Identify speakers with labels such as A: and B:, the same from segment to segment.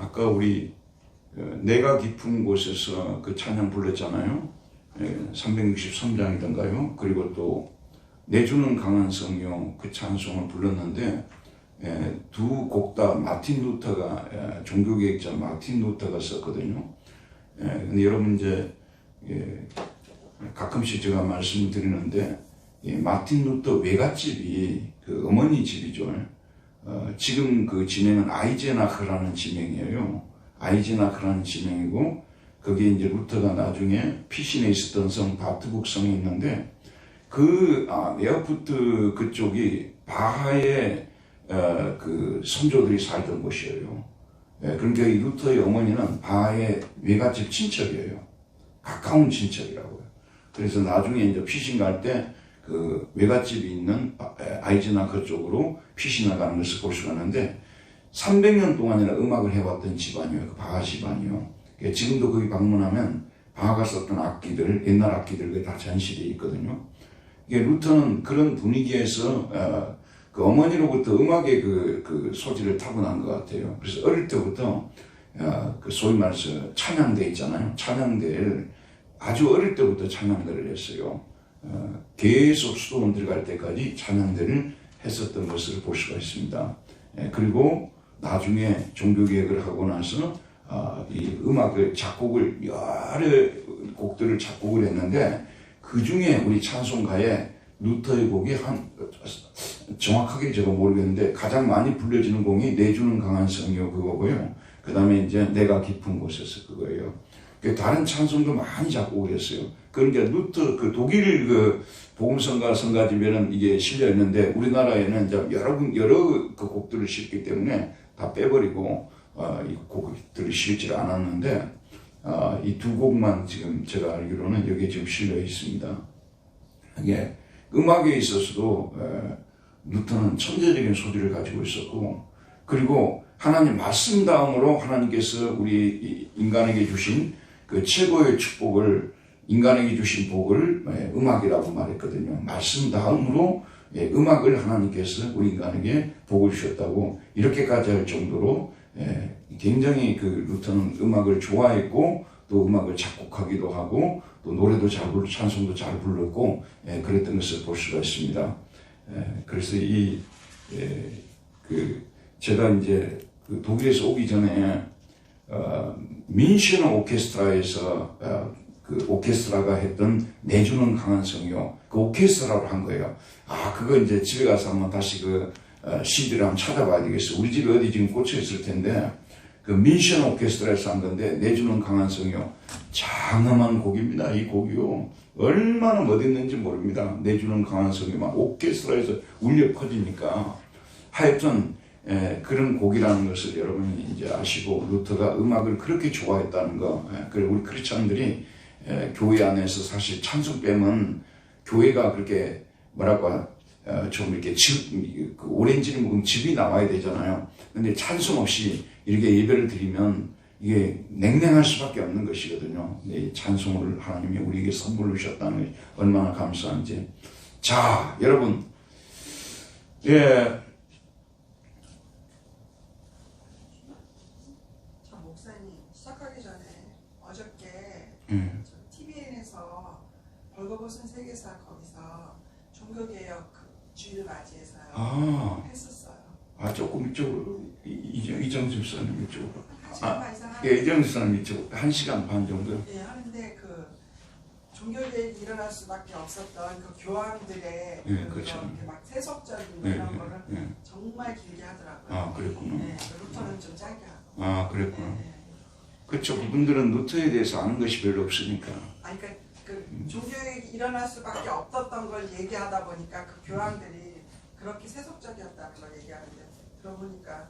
A: 아까 우리 내가 깊은 곳에서 그 찬양 불렀잖아요. 363장이던가요. 그리고 또 내주는 강한 성령 그 찬송을 불렀는데 두 곡 다 마틴 루터가 종교개혁자 마틴 루터가 썼거든요. 근데 여러분 이제 가끔씩 제가 말씀드리는데 마틴 루터 외갓집이 그 어머니 집이죠. 지금 그 지명은 아이제나흐라는 지명이에요. 아이제나흐라는 지명이고 거기에 이제 루터가 나중에 피신에 있었던 성 바트북 성이 있는데 그 에어푸트 그쪽이 바하의 그 선조들이 살던 곳이에요. 그러니까 이 루터의 어머니는 바하의 외갓집 친척이에요. 가까운 친척이라고요. 그래서 나중에 이제 피신 갈 때 그 외갓집이 있는 아이즈나크 쪽으로 피신을 가는 것을 볼 수가 있는데 300년 동안이나 음악을 해왔던 집안이에요. 그 바하 집안이요. 지금도 거기 방문하면 바하가 썼던 악기들, 옛날 악기들 다 전시되어 있거든요. 루터는 그런 분위기에서 그 어머니로부터 음악의 그 소질을 타고난 것 같아요. 그래서 어릴 때부터 그 소위 말해서 찬양대 있잖아요. 찬양대를 아주 어릴 때부터 찬양대를 했어요. 계속 수도원 들어갈 때까지 찬양대를 했었던 것을 볼 수가 있습니다. 그리고 나중에 종교개혁을 하고 나서 이 음악을 작곡을 여러 곡들을 작곡을 했는데 그 중에 우리 찬송가에 루터의 곡이 정확하게 제가 모르겠는데 가장 많이 불려지는 곡이 내주는 강한 성령 그거고요. 그 다음에 이제 내가 깊은 곳에서 그거예요. 다른 찬송도 많이 작곡을 했어요. 그러니까 루터 그 독일 그 복음성가 성가집에는 이게 실려 있는데 우리나라에는 이제 여러 그 곡들을 실기 때문에 다 빼버리고 이 곡들을 실지 않았는데 이 두 곡만 지금 제가 알기로는 여기에 지금 실려 있습니다. 이게 음악에 있어서도 루터는 천재적인 소질을 가지고 있었고 그리고 하나님 말씀 다음으로 하나님께서 우리 인간에게 주신 그 최고의 축복을 인간에게 주신 복을 음악이라고 말했거든요. 말씀 다음으로 음악을 하나님께서 우리 인간에게 복을 주셨다고 이렇게까지 할 정도로 굉장히 그 루터는 음악을 좋아했고 또 음악을 작곡하기도 하고 또 노래도 잘 부르고 찬송도 잘 불렀고 그랬던 것을 볼 수가 있습니다. 그래서 제가 이제 그 독일에서 오기 전에 민슈너 오케스트라에서 그 오케스트라가 했던 내주는 강한 성령 그 오케스트라로 한 거예요. 그거 이제 집에 가서 한번 다시 그 CD를 한번 찾아봐야 되겠어. 우리 집에 어디 지금 꽂혀 있을 텐데 그 민슈너 오케스트라에서 한 건데 내주는 강한 성령 장엄한 곡입니다. 이 곡이요. 얼마나 멋있는지 모릅니다. 내주는 강한 성령 막 오케스트라에서 울려 퍼지니까 하여튼 그런 곡이라는 것을 여러분이 이제 아시고 루터가 음악을 그렇게 좋아했다는 거. 그리고 우리 크리스찬들이 교회 안에서 사실 찬송 빼면 교회가 그렇게 뭐랄까 좀 이렇게 그 오렌지를 먹으면 즙이 나와야 되잖아요. 근데 찬송 없이 이렇게 예배를 드리면 이게 냉랭할 수밖에 없는 것이거든요. 이 찬송을 하나님이 우리에게 선물로 주셨다는 것이 얼마나 감사한지. 자, 여러분,
B: 목사님 시작하기 전에 어저께 TVN에서 벌거벗은 세계사 거기서 종교개혁 주일을 맞이해서요 했었어요.
A: 조금 이쪽으로 이정수 사님 이쪽으로.
B: 한 시간 반 이상
A: 이정수 사님 이쪽으로 1시간 반 정도.
B: 하는데 그 종교개혁이 일어날 수밖에 없었던 그 교황들의
A: 그렇죠.
B: 막 세속적인 이런 거를 정말 길게 하더라고요.
A: 그랬구나.
B: 루터는 좀 짧게 하고.
A: 그랬구나. 그렇죠. 그분들은 루터에 대해서 아는 것이 별로 없으니까.
B: 그러니까 그 종교개혁이 일어날 수밖에 없었던 걸 얘기하다 보니까 그 교황들이 그렇게 세속적이었다는 걸 얘기하는데 들어보니까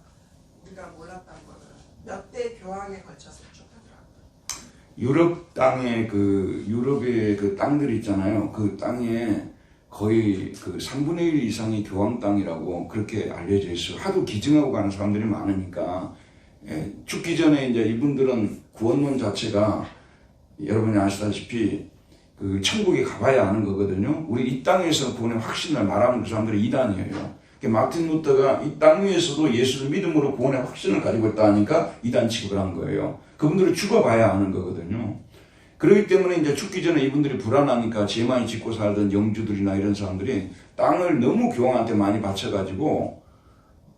B: 우리가 몰랐던 거를 몇 대 교황에 걸쳐서 쭉 하더라고요.
A: 유럽 땅에 유럽의 그 땅들 있잖아요. 그 땅에 거의 그 3분의 1 이상이 교황 땅이라고 그렇게 알려져 있어요. 하도 기증하고 가는 사람들이 많으니까. 죽기 전에 이제 이분들은 구원론 자체가 여러분이 아시다시피 그 천국에 가봐야 하는 거거든요. 우리 이 땅에서 구원의 확신을 말하는 그 사람들이 이단이에요. 마틴 루터가 이 땅 위에서도 예수를 믿음으로 구원의 확신을 가지고 있다 하니까 이단 취급을 한 거예요. 그분들은 죽어봐야 하는 거거든요. 그렇기 때문에 이제 죽기 전에 이분들이 불안하니까 제만이 짓고 살던 영주들이나 이런 사람들이 땅을 너무 교황한테 많이 바쳐가지고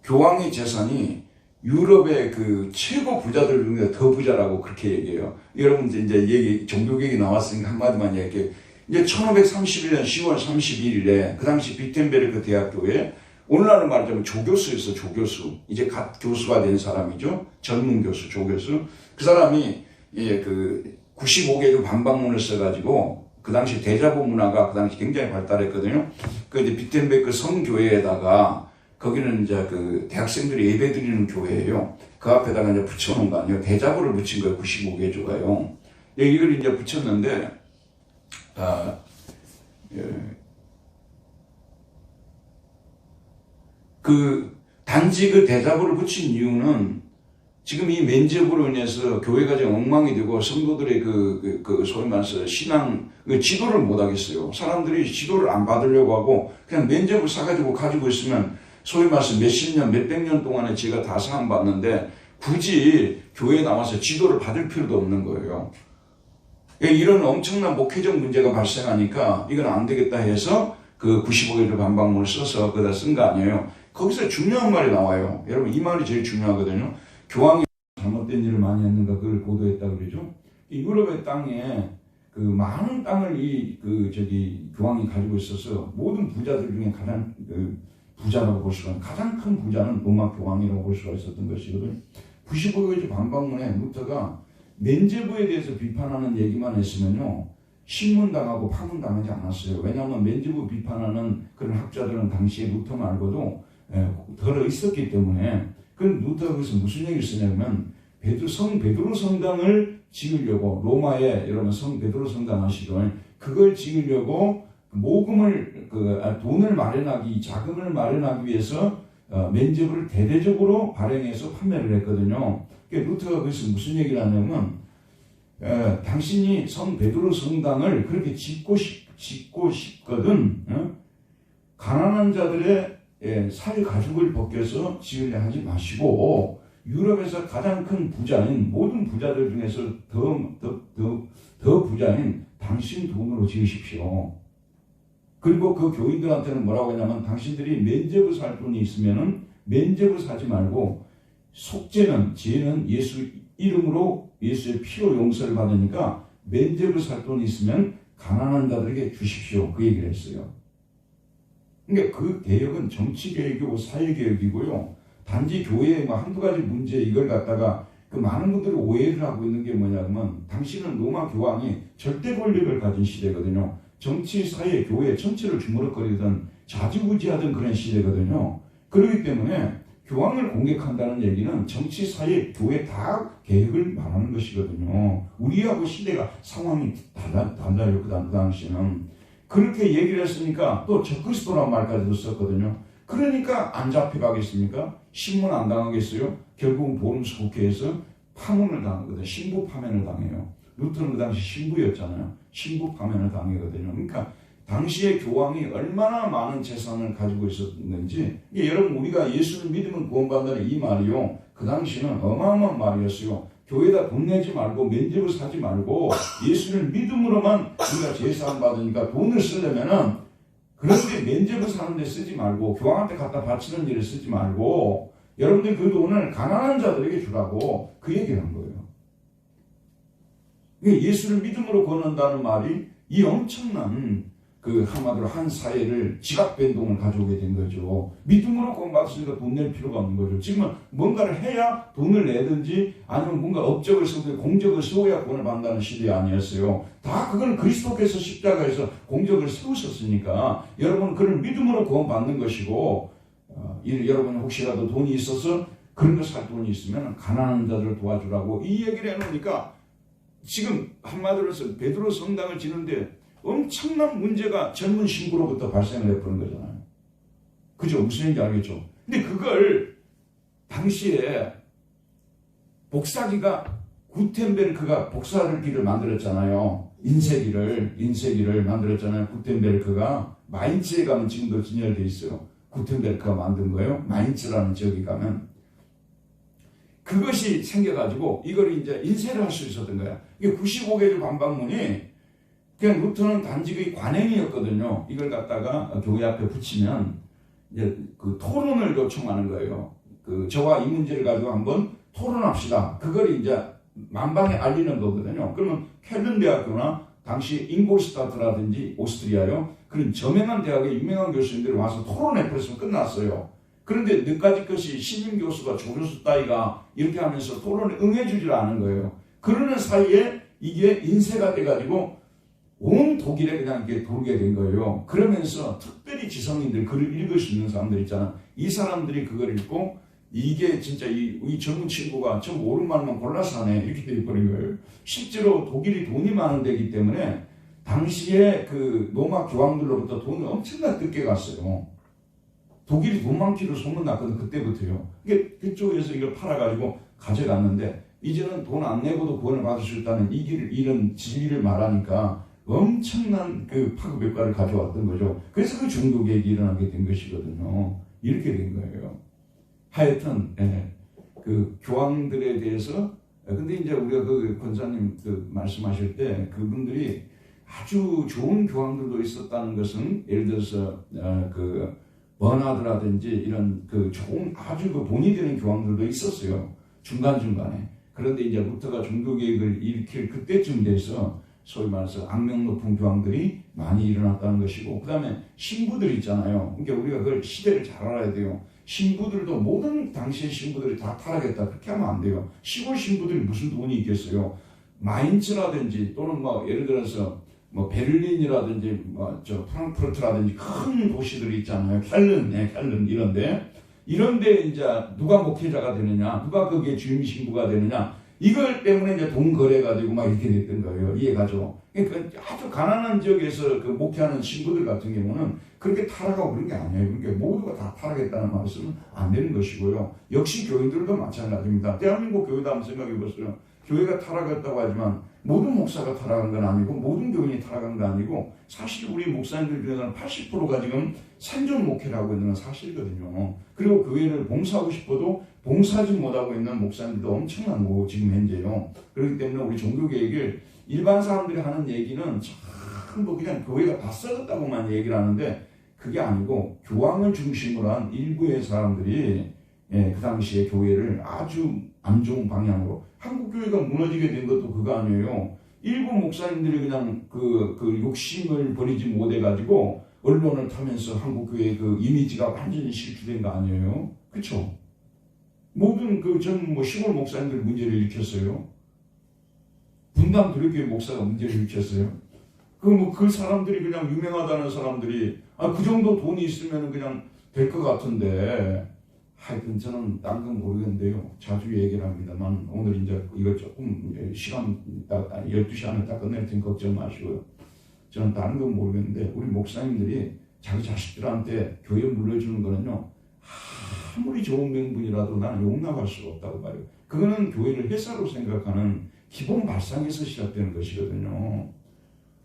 A: 교황의 재산이 유럽의 그 최고 부자들 중에 더 부자라고 그렇게 얘기해요. 여러분 이제 종교 얘기 나왔으니까 한마디만 얘기할게요. 이제 1531년 10월 31일에 그 당시 비텐베르크 대학교에 오늘날로 말하자면 조교수였어, 조교수. 이제 갓 교수가 된 사람이죠. 젊은 교수, 조교수. 그 사람이 그 95개조 반박문을 써가지고 그 당시 대자보 문화가 그 당시 굉장히 발달했거든요. 그 이제 비텐베르크 성교회에다가 거기는 이제 그 대학생들이 예배 드리는 교회예요. 그 앞에다가 이제 붙여놓은 거 아니에요. 대자보를 붙인 거예요. 95개조가요. 이걸 이제 붙였는데, 단지 그 대자보를 붙인 이유는 지금 이 면접으로 인해서 교회가 좀 엉망이 되고 성도들의 소위 말해서 신앙, 지도를 못 하겠어요. 사람들이 지도를 안 받으려고 하고 그냥 면접을 사가지고 가지고 있으면 소위 말해서 몇십 년, 몇백 년 동안에 제가 다 사함받는데 굳이 교회에 나와서 지도를 받을 필요도 없는 거예요. 이런 엄청난 목회적 문제가 발생하니까 이건 안 되겠다 해서 그 95개조 반박문을 써서 그다 쓴 거 아니에요. 거기서 중요한 말이 나와요. 여러분 이 말이 제일 중요하거든요. 교황이 잘못된 일을 많이 했는가 그걸 보도했다 그러죠. 유럽의 땅에 그 많은 땅을 교황이 가지고 있어서 모든 부자들 중에 가장 부자라고 볼 수가 있는 가장 큰 부자는 로마 교황이라고 볼 수가 있었던 것이거든요. 95개조 반박문에 루터가 면제부에 대해서 비판하는 얘기만 했으면요. 신문당하고 파문당하지 않았어요. 왜냐하면 면제부 비판하는 그런 학자들은 당시에 루터 말고도 덜어 있었기 때문에 그 루터가 그래서 무슨 얘기를 쓰냐면 성 베드로 성당을 지으려고 로마에 여러분 성 베드로 성당 아시죠? 그걸 지으려고 모금을 돈을 마련하기 자금을 마련하기 위해서 면제부를 대대적으로 발행해서 판매를 했거든요. 그러니까 루터가 그래서 무슨 얘기를 하냐면 당신이 성 베드로 성당을 그렇게 짓고 싶거든 가난한 자들의 살 가죽을 벗겨서 지으려 하지 마시고 유럽에서 가장 큰 부자인 모든 부자들 중에서 더 부자인 당신 돈으로 지으십시오. 그리고 그 교인들한테는 뭐라고 했냐면 당신들이 면제부 살 돈이 있으면은 면제부 사지 말고 속죄는 죄는 예수 이름으로 예수의 피로 용서를 받으니까 면제부 살 돈이 있으면 가난한 자들에게 주십시오. 그 얘기를 했어요. 그러니까 그 개혁은 정치개혁이고 사회개혁이고요. 단지 교회의 한두 가지 문제 이걸 갖다가 그 많은 분들이 오해를 하고 있는 게 뭐냐면 당시는 로마 교황이 절대 권력을 가진 시대거든요. 정치, 사회, 교회 전체를 주무럭거리던 좌지우지하던 그런 시대거든요. 그렇기 때문에 교황을 공격한다는 얘기는 정치, 사회, 교회 다 개혁을 말하는 것이거든요. 우리하고 시대가 상황이 달라요. 그 당시에는. 그렇게 얘기를 했으니까 또 적그리스도라는 말까지도 썼거든요. 그러니까 안 잡혀가겠습니까? 신문 안 당하겠어요? 결국은 보름스 국회에서 파문을 당하거든요. 신부 파면을 당해요. 루터는 그 당시 신부였잖아요. 신부 파면을 당하거든요. 그러니까 당시에 교황이 얼마나 많은 재산을 가지고 있었는지 여러분 우리가 예수를 믿으면 구원받는다는 이 말이요. 그 당시는 어마어마한 말이었어요. 교회에다 돈 내지 말고 면제부 사지 말고 예수를 믿음으로만 우리가 제사함 받으니까 돈을 쓰려면은 그런데 면제부 사는 데 쓰지 말고 교황한테 갖다 바치는 일에 쓰지 말고 여러분들 그 돈을 가난한 자들에게 주라고 그 얘기를 한 거예요. 예수를 믿음으로 권한다는 말이 이 엄청난 한마디로 한 사회를 지각 변동을 가져오게 된 거죠. 믿음으로 구원받았으니까 돈 낼 필요가 없는 거죠. 지금은 뭔가를 해야 돈을 내든지 아니면 뭔가 업적을 세우고 공적을 세워야 구원을 받는다는 시대 아니었어요. 다 그걸 그리스도께서 십자가에서 공적을 세우셨으니까 여러분 그를 믿음으로 구원받는 것이고 여러분 혹시라도 돈이 있어서 그런 거 살 돈이 있으면 가난한 자들을 도와주라고 이 얘기를 해놓으니까 지금 한마디로 해서 베드로 성당을 지는데 엄청난 문제가 젊은 신부로부터 발생을 해버린 거잖아요. 그죠? 무슨 얘기인지 알겠죠? 근데 그걸 당시에 복사기가 구텐베르크가 복사기를 만들었잖아요. 인쇄기를 만들었잖아요. 구텐베르크가 마인츠에 가면 지금도 진열되어 있어요. 구텐베르크가 만든 거예요. 마인츠라는 지역에 가면. 그것이 생겨가지고 이걸 이제 인쇄를 할 수 있었던 거야. 이게 95개조 반박문이 그냥 루터는 단지 그 관행이었거든요. 이걸 갖다가 교회 앞에 붙이면 이제 그 토론을 요청하는 거예요. 그 저와 이 문제를 가지고 한번 토론합시다. 그걸 이제 만방에 알리는 거거든요. 그러면 켈른 대학교나 당시 잉골스타트라든지 오스트리아요. 그런 저명한 대학의 유명한 교수님들이 와서 토론해 버렸으면 끝났어요. 그런데 늦까지 것이 신임 교수가 조교수 따위가 이렇게 하면서 토론에 응해주질 않은 거예요. 그러는 사이에 이게 인쇄가 돼가지고 온 독일에 그냥 이렇게 돌게 된 거예요. 그러면서 특별히 지성인들, 글을 읽을 수 있는 사람들 있잖아. 이 사람들이 그걸 읽고 이게 진짜 이 젊은 친구가 좀 옳은 말만 골라서 하네. 이렇게 돼버린 거예요. 실제로 독일이 돈이 많은 데이기 때문에 당시에 그 로마 교황들로부터 돈을 엄청나게 뜯게 갔어요. 독일이 돈 많기로 소문났거든. 그때부터요. 이게 그쪽에서 이걸 팔아가지고 가져갔는데 이제는 돈 안 내고도 구원을 받을 수 있다는 이런 진리를 말하니까 엄청난 그 파급 효과를 가져왔던 거죠. 그래서 그 종교 개혁이 일어나게 된 것이거든요. 이렇게 된 거예요. 하여튼 그 교황들에 대해서 근데 이제 우리가 그 권사님 그 말씀하실 때 그분들이 아주 좋은 교황들도 있었다는 것은 예를 들어서 그 버나드라든지 이런 그 좋은 아주 그 본이 되는 교황들도 있었어요. 중간중간에. 그런데 이제 루터가 종교개혁을 일으킬 그때쯤 돼서 소위 말해서 악명 높은 교황들이 많이 일어났다는 것이고 그 다음에 신부들 있잖아요. 그러니까 우리가 그걸 시대를 잘 알아야 돼요. 신부들도 모든 당시의 신부들이 다 타락했다. 그렇게 하면 안 돼요. 시골 신부들이 무슨 돈이 있겠어요. 마인츠라든지 또는 뭐 예를 들어서 뭐 베를린이라든지 뭐 저 프랑크푸르트라든지 큰 도시들이 있잖아요. 켈른 이런데 이제 누가 목회자가 되느냐, 누가 거기에 주임 신부가 되느냐 이걸 때문에 이제 돈 거래가지고 막 이렇게 됐던 거예요. 이해가죠? 그러니까 아주 가난한 지역에서 그 목회하는 신부들 같은 경우는 그렇게 타락하고 그런 게 아니에요. 그러니까 모두가 다 타락했다는 말씀은 안 되는 것이고요. 역시 교회들도 마찬가지입니다. 대한민국 교회도 한번 생각해 보세요. 교회가 타락했다고 하지만 모든 목사가 타락한 건 아니고 모든 교인이 타락한 건 아니고 사실 우리 목사님들 중에서는 80%가 지금 생존 목회를 하고 있는 건 사실이거든요. 그리고 교회를 봉사하고 싶어도 봉사하지 못하고 있는 목사님들도 엄청난 거고 지금 현재요. 그렇기 때문에 우리 종교개혁을 일반 사람들이 하는 얘기는 전부 그냥 교회가 다 썩었다고만 얘기를 하는데 그게 아니고 교황을 중심으로 한 일부의 사람들이 그 당시에 교회를 아주 안 좋은 방향으로 한국 교회가 무너지게 된 것도 그거 아니에요. 일부 목사님들이 그냥 그 욕심을 버리지 못해가지고 언론을 타면서 한국 교회의 그 이미지가 완전히 실추된 거 아니에요. 그렇죠? 모든 전 시골 목사님들 문제를 일으켰어요. 분당 교회 목사가 문제를 일으켰어요. 그 사람들이 그냥 유명하다는 사람들이 그 정도 돈이 있으면 그냥 될 것 같은데. 하여튼 저는 딴 건 모르겠는데요. 자주 얘기를 합니다만 오늘 이제 이거 조금 시간 12시 안에 다 끝낼 테니 걱정 마시고요. 저는 다른 건 모르겠는데 우리 목사님들이 자기 자식들한테 교회 물려주는 거는요. 아무리 좋은 명분이라도 나는 용납할 수가 없다고 봐요. 그거는 교회를 회사로 생각하는 기본 발상에서 시작되는 것이거든요.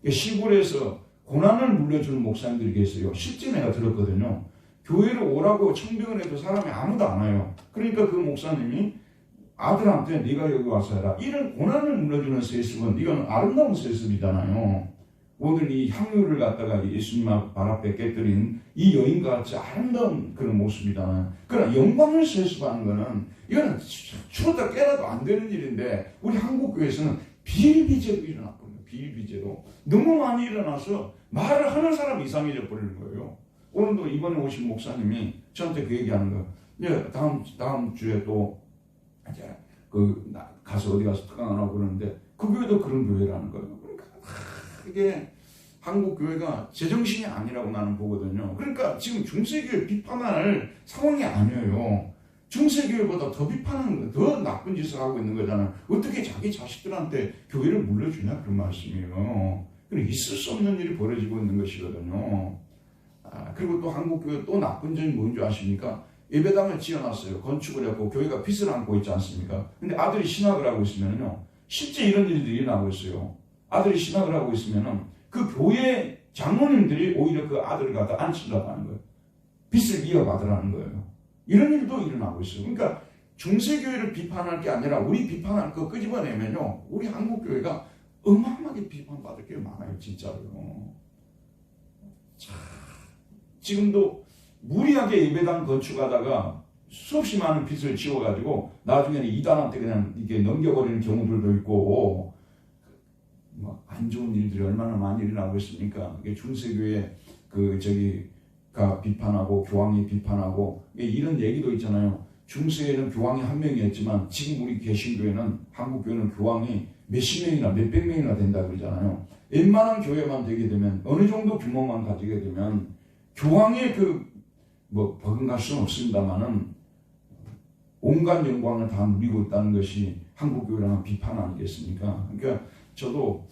A: 시골에서 고난을 물려주는 목사님들이 계세요. 실제 내가 들었거든요. 교회를 오라고 청빙을 해도 사람이 아무도 안 와요. 그러니까 그 목사님이 아들한테 네가 여기 와서 해라. 이런 고난을 물려주는 세습은 이건 아름다운 세습이잖아요. 오늘 이 향유를 갖다가 예수님 발 앞에 깨뜨린 이 여인과 같이 아름다운 그런 모습이잖아요. 그러나 영광을 세습하는 거는 이거는 추웠다 깨라도 안 되는 일인데 우리 한국교회에서는 비일비재로 일어났거든요. 비일비재로. 너무 많이 일어나서 말을 하는 사람 이상해져 버리는 거예요. 오늘도 이번에 오신 목사님이 저한테 그 얘기하는 거예요. 예, 다음 주에 또 이제 가서 어디 가서 특강하라고 그러는데 그 교회도 그런 교회라는 거예요. 그러니까 이게 한국 교회가 제정신이 아니라고 나는 보거든요. 그러니까 지금 중세교회 비판할 상황이 아니에요. 중세교회보다 더 비판하는 더 나쁜 짓을 하고 있는 거잖아요. 어떻게 자기 자식들한테 교회를 물려주냐 그런 말씀이에요. 그리고 있을 수 없는 일이 벌어지고 있는 것이거든요. 그리고 또 한국교회 또 나쁜 점이 뭔지 아십니까? 예배당을 지어놨어요. 건축을 했고 교회가 빚을 안고 있지 않습니까? 근데 아들이 신학을 하고 있으면요. 실제 이런 일들이 일어나고 있어요. 아들이 신학을 하고 있으면은 그 교회 장로님들이 오히려 그 아들을 갖다 안 치려고 하는 거예요. 빚을 이어받으라는 거예요. 이런 일도 일어나고 있어요. 그러니까 중세교회를 비판할 게 아니라 우리 비판할 거 끄집어내면요, 우리 한국교회가 어마어마하게 비판받을 게 많아요. 진짜로요. 자, 지금도 무리하게 예배당 건축하다가 수없이 많은 빚을 지워가지고 나중에는 이단한테 그냥 이게 넘겨버리는 경우들도 있고, 뭐 안 좋은 일들이 얼마나 많이 일어나고 있습니까? 이게 중세교회 가 비판하고 교황이 비판하고 이런 얘기도 있잖아요. 중세에는 교황이 한 명이었지만 지금 우리 개신교회는 한국교회는 교황이 몇십 명이나 몇백 명이나 된다 그러잖아요. 웬만한 교회만 되게 되면 어느 정도 규모만 가지게 되면 교황의 버금갈 수는 없습니다만은 온갖 영광을 다 누리고 있다는 것이 한국교회라는 비판 아니겠습니까? 그러니까 저도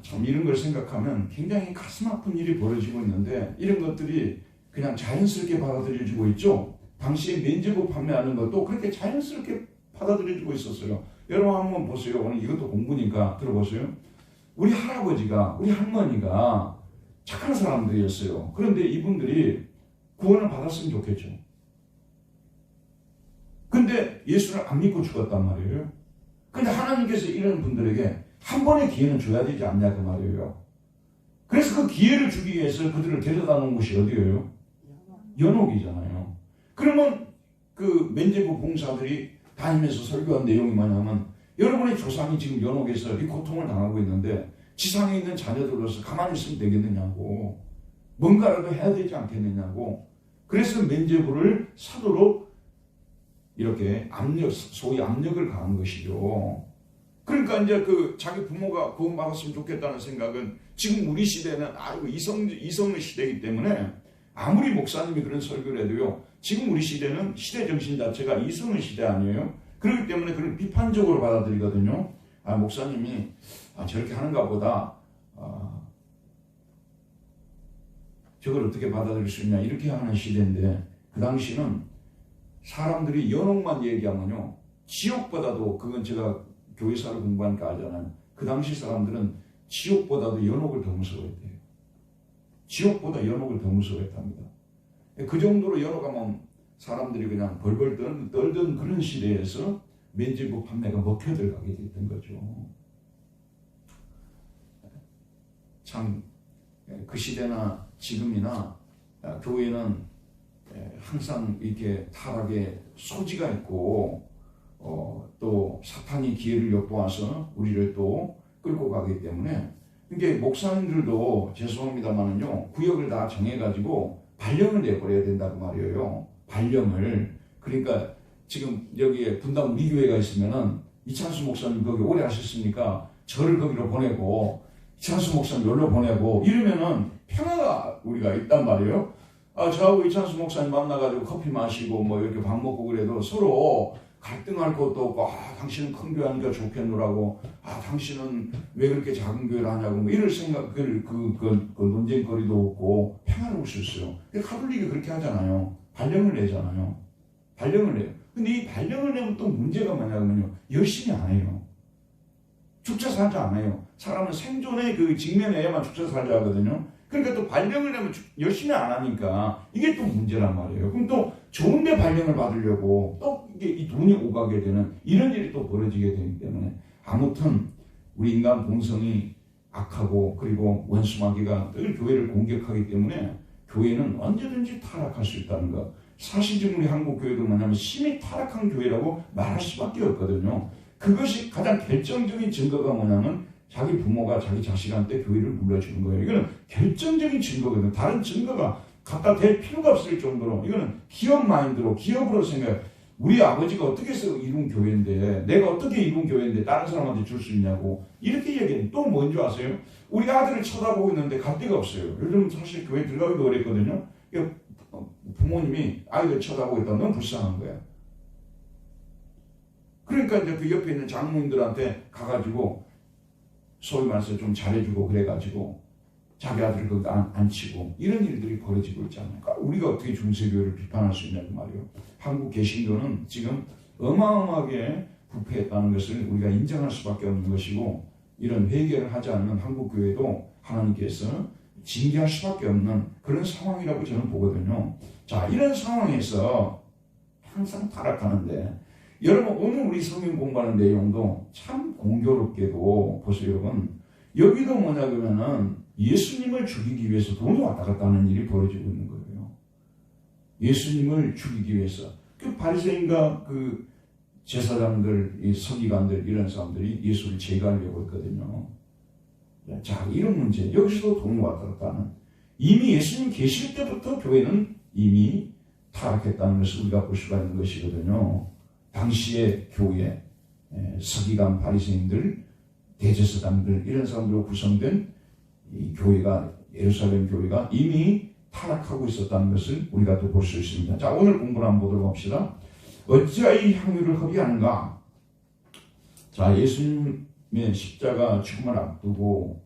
A: 참 이런 걸 생각하면 굉장히 가슴 아픈 일이 벌어지고 있는데 이런 것들이 그냥 자연스럽게 받아들여지고 있죠. 당시에 면제부 판매하는 것도 그렇게 자연스럽게 받아들여지고 있었어요. 여러분 한번 보세요. 오늘 이것도 공부니까 들어보세요. 우리 할아버지가 우리 할머니가 착한 사람들이었어요. 그런데 이분들이 구원을 받았으면 좋겠죠. 근데 예수를 안 믿고 죽었단 말이에요. 근데 하나님께서 이런 분들에게 한 번의 기회는 줘야 되지 않냐 그 말이에요. 그래서 그 기회를 주기 위해서 그들을 데려다 놓은 곳이 어디예요? 연옥이잖아요. 그러면 그 면제부 봉사들이 다니면서 설교한 내용이 뭐냐면 여러분의 조상이 지금 연옥에서 이 고통을 당하고 있는데 지상에 있는 자녀들로서 가만히 있으면 되겠느냐고, 뭔가라도 해야 되지 않겠느냐고. 그래서 면제부를 사도록 이렇게 소위 압력을 가한 것이죠. 그러니까 이제 자기 부모가 구원받았으면 좋겠다는 생각은 지금 우리 시대는 아이고 이성의 시대이기 때문에 아무리 목사님이 그런 설교를 해도요, 지금 우리 시대는 시대 정신 자체가 이성의 시대 아니에요. 그렇기 때문에 그걸 비판적으로 받아들이거든요. 목사님이 저렇게 하는가 보다, 저걸 어떻게 받아들일 수 있냐 이렇게 하는 시대인데, 그 당시는 사람들이 연옥만 얘기하면요, 지옥보다도, 그건 제가 교회사를 공부하니까 알잖아요. 그 당시 사람들은 지옥보다도 연옥을 더 무서워했대요. 지옥보다 연옥을 더 무서워했답니다. 그 정도로 연옥하면 사람들이 그냥 벌벌 떨던 그런 시대에서 면제부 판매가 먹혀 들어가게 됐던 거죠. 참 그 시대나 지금이나 교회는 항상 이렇게 타락의 소지가 있고, 또 사탄이 기회를 엿보아서 우리를 또 끌고 가기 때문에, 이게 목사님들도 죄송합니다만은요, 구역을 다 정해가지고 발령을 내버려야 된다고 말이에요. 발령을. 그러니까 지금 여기에 분당 우리 교회가 있으면은 이찬수 목사님 거기 오래 하셨으니까 저를 거기로 보내고 이찬수 목사님 여기로 보내고 이러면은 평화가 우리가 있단 말이에요. 저하고 이찬수 목사님 만나가지고 커피 마시고 뭐 이렇게 밥 먹고 그래도 서로 갈등할 것도 없고, 당신은 큰 교회 하니까 좋겠노라고, 당신은 왜 그렇게 작은 교회를 하냐고, 뭐 이럴 생각을, 그 논쟁거리도 없고, 평화로울 수 있어요. 카톨릭이 그렇게 하잖아요. 발령을 내잖아요. 발령을 내요. 근데 이 발령을 내면 또 문제가 뭐냐면요, 열심히 안 해요. 죽자 살자 안 해요. 사람은 생존의 그 직면해야만 죽자 살자 하거든요. 그러니까 또 발령을 내면 열심히 안 하니까 이게 또 문제란 말이에요. 그럼 또 좋은데 발령을 받으려고 또 이게 이 돈이 오가게 되는 이런 일이 또 벌어지게 되기 때문에, 아무튼 우리 인간 본성이 악하고 그리고 원수마귀가 늘 교회를 공격하기 때문에 교회는 언제든지 타락할 수 있다는 것. 사실 지금 우리 한국 교회도 뭐냐면 심히 타락한 교회라고 말할 수밖에 없거든요. 그것이 가장 결정적인 증거가 뭐냐면 자기 부모가 자기 자식한테 교회를 물려주는 거예요. 이거는 결정적인 증거거든요. 다른 증거가 갖다 댈 필요가 없을 정도로, 이거는 기업 마인드로, 기업으로 생각해. 우리 아버지가 어떻게 해서 이룬 교회인데, 내가 어떻게 이룬 교회인데 다른 사람한테 줄 수 있냐고 이렇게 얘기해요. 또 뭔지 아세요? 우리 아들을 쳐다보고 있는데 갈 데가 없어요. 요즘 사실 교회 들어가기도 어렵거든요. 부모님이 아이들 쳐다보고 있다. 너무 불쌍한 거야. 그러니까 이제 그 옆에 있는 장모님들한테 가가지고 소위 말해서 좀 잘해주고 그래가지고 자기 아들을 거기 앉히고 이런 일들이 벌어지고 있잖아요. 그러니까 우리가 어떻게 중세교회를 비판할 수 있냐고 말이에요. 한국 개신교는 지금 어마어마하게 부패했다는 것을 우리가 인정할 수밖에 없는 것이고, 이런 회개를 하지 않는 한국 교회도 하나님께서 징계할 수밖에 없는 그런 상황이라고 저는 보거든요. 자, 이런 상황에서 항상 타락하는데, 여러분 오늘 우리 성경 공부하는 내용도 참 공교롭게도 보세요. 여러분 여기도 뭐냐 그러면은 예수님을 죽이기 위해서 돈이 왔다 갔다 하는 일이 벌어지고 있는 거예요. 예수님을 죽이기 위해서 그 바리새인과 그 제사장들, 이 서기관들 이런 사람들이 예수를 제거하려고 했거든요. 자, 이런 문제 여기서도 돈이 왔다 갔다 하는, 이미 예수님 계실 때부터 교회는 이미 타락했다는 것을 우리가 볼 수가 있는 것이거든요. 당시의 교회, 서기관, 바리새인들, 대제사장들 이런 사람들로 구성된 이 교회가, 예루살렘 교회가 이미 타락하고 있었다는 것을 우리가 또 볼 수 있습니다. 자, 오늘 공부를 한번 보도록 합시다. 어찌하여 향유를 허비하는가? 자, 예수님의 십자가 죽음을 앞두고,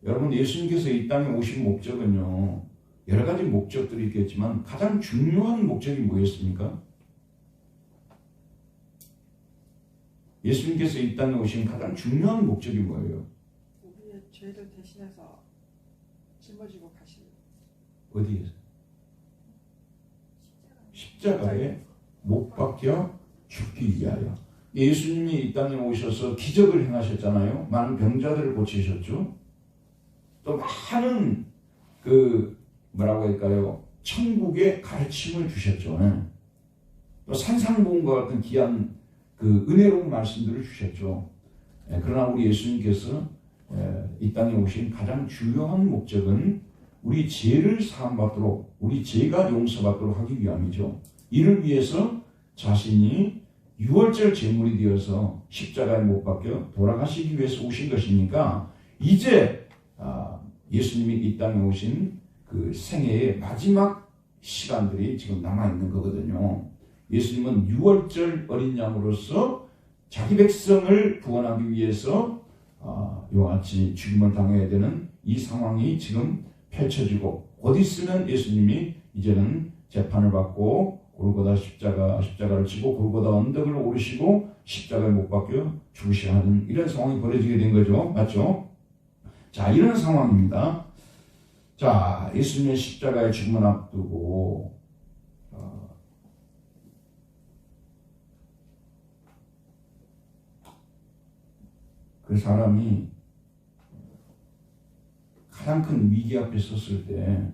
A: 여러분 예수님께서 이 땅에 오신 목적은요, 여러 가지 목적들이 있겠지만 가장 중요한 목적이 뭐였습니까? 예수님께서 이 땅에 오신 가장 중요한 목적이 뭐예요?
B: 우리의 죄를 대신해서 짊어지고 가시는.
A: 어디에서? 십자가에 못 박혀 죽기 위하여. 예수님이 이 땅에 오셔서 기적을 행하셨잖아요. 많은 병자들을 고치셨죠. 또 많은 뭐라고 할까요? 천국의 가르침을 주셨죠. 또 산상보험과 같은 귀한 은혜로운 말씀들을 주셨죠. 그러나 우리 예수님께서 이 땅에 오신 가장 중요한 목적은 우리 죄를 사함받도록, 우리 죄가 용서받도록 하기 위함이죠. 이를 위해서 자신이 유월절 제물이 되어서 십자가에 못 박혀 돌아가시기 위해서 오신 것이니까, 이제 예수님이 이 땅에 오신 그 생애의 마지막 시간들이 지금 남아있는 거거든요. 예수님은 유월절 어린 양으로서 자기 백성을 구원하기 위해서 이와 같이 죽임을 당해야 되는 이 상황이 지금 펼쳐지고, 곧 있으면 예수님이 이제는 재판을 받고 골고다 십자가를 지고 골고다 언덕을 오르시고 십자가에 못 박혀 죽으셔야 하는 이런 상황이 벌어지게 된 거죠. 맞죠? 자, 이런 상황입니다. 자, 예수님의 십자가의 죽음을 앞두고 그 사람이 가장 큰 위기 앞에 섰을 때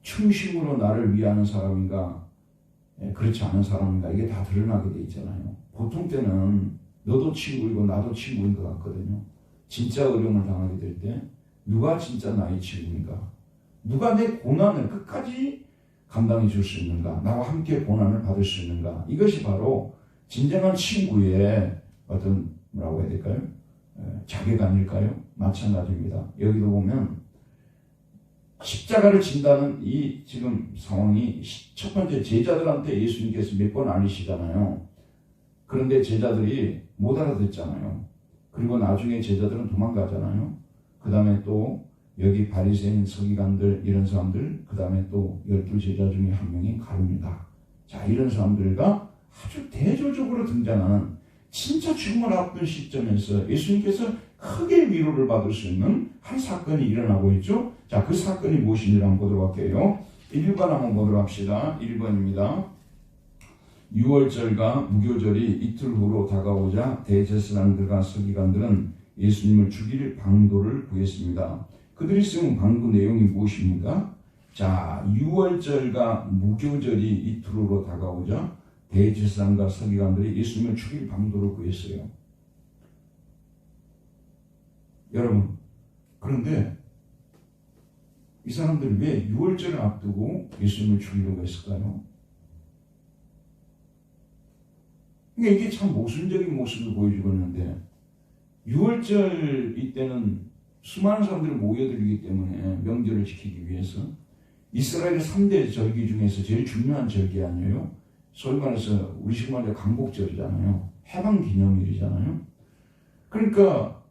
A: 충심으로 나를 위하는 사람인가, 그렇지 않은 사람인가, 이게 다 드러나게 돼 있잖아요. 보통 때는 너도 친구이고 나도 친구인 것 같거든요. 진짜 어려움을 당하게 될 때 누가 진짜 나의 친구인가, 누가 내 고난을 끝까지 감당해 줄 수 있는가, 나와 함께 고난을 받을 수 있는가, 이것이 바로 진정한 친구의 어떤 뭐라고 해야 될까요? 자격 아닐까요? 마찬가지입니다. 여기도 보면 십자가를 진다는 이 지금 상황이 첫 번째 제자들한테 예수님께서 몇 번 알리시잖아요. 그런데 제자들이 못 알아듣잖아요. 그리고 나중에 제자들은 도망가잖아요. 그 다음에 또 여기 바리새인, 서기관들 이런 사람들, 그 다음에 또 12제자 중에 한 명이 가룟유다. 자, 이런 사람들과 아주 대조적으로 등장하는, 진짜 죽음을 앞둔 시점에서 예수님께서 크게 위로를 받을 수 있는 한 사건이 일어나고 있죠. 자, 그 사건이 무엇인지 한번 보도록 할게요. 1번 한번 보도록 합시다. 1번입니다. 유월절과 무교절이 이틀 후로 다가오자 대제사장들과 서기관들은 예수님을 죽일 방도를 구했습니다. 그들이 쓴 방도 내용이 무엇입니까? 자, 유월절과 무교절이 이틀 후로 다가오자 대제사장과 서기관들이 예수님을 죽일 방도를 구했어요. 여러분, 그런데 이 사람들이 왜 유월절을 앞두고 예수님을 죽이려고 했을까요? 이게 참 모순적인 모습을 보여주고 있는데, 유월절 이때는 수많은 사람들이 모여들기 때문에 명절을 지키기 위해서 이스라엘의 3대 절기 중에서 제일 중요한 절기 아니에요? 소위 말해서 우리식 말로 강복절이잖아요. 해방기념일이잖아요. 그러니까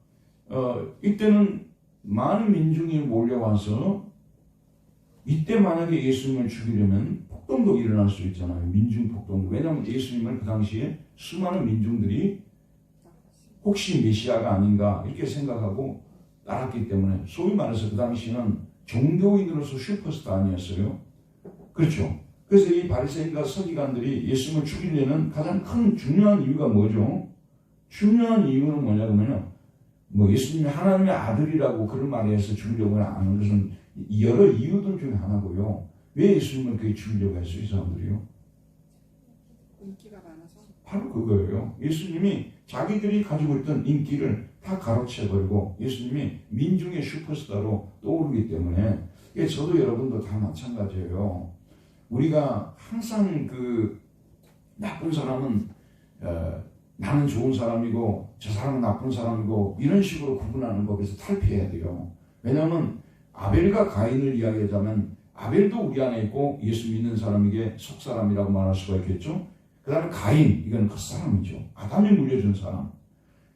A: 이때는 많은 민중이 몰려와서, 이때 만약에 예수님을 죽이려면 폭동도 일어날 수 있잖아요. 민중 폭동도. 왜냐하면 예수님을 그 당시에 수많은 민중들이 혹시 메시아가 아닌가 이렇게 생각하고 따랐기 때문에 소위 말해서 그 당시는 종교인으로서 슈퍼스타 아니었어요. 그렇죠. 그래서 이 바리새인과 서기관들이 예수님을 죽이려는 가장 큰 중요한 이유가 뭐죠? 중요한 이유는 뭐냐면요. 뭐 예수님이 하나님의 아들이라고 그런 말에 해서 죽이려고 하는 것은 여러 이유들 중에 하나고요. 왜 예수님을 그렇게 죽이려고 했어요, 이 사람들이요?
B: 인기가 많아서.
A: 바로 그거예요. 예수님이 자기들이 가지고 있던 인기를 다 가로채버리고 예수님이 민중의 슈퍼스타로 떠오르기 때문에 저도 여러분도 다 마찬가지예요. 우리가 항상 그 나쁜 사람은 나는 좋은 사람이고 저 사람은 나쁜 사람이고 이런 식으로 구분하는 법에서 탈피해야 돼요. 왜냐하면 아벨과 가인을 이야기하자면 아벨도 우리 안에 있고 예수 믿는 사람에게 속사람이라고 말할 수가 있겠죠. 그 다음에 가인, 이건 겉사람이죠. 아담이 물려준 사람.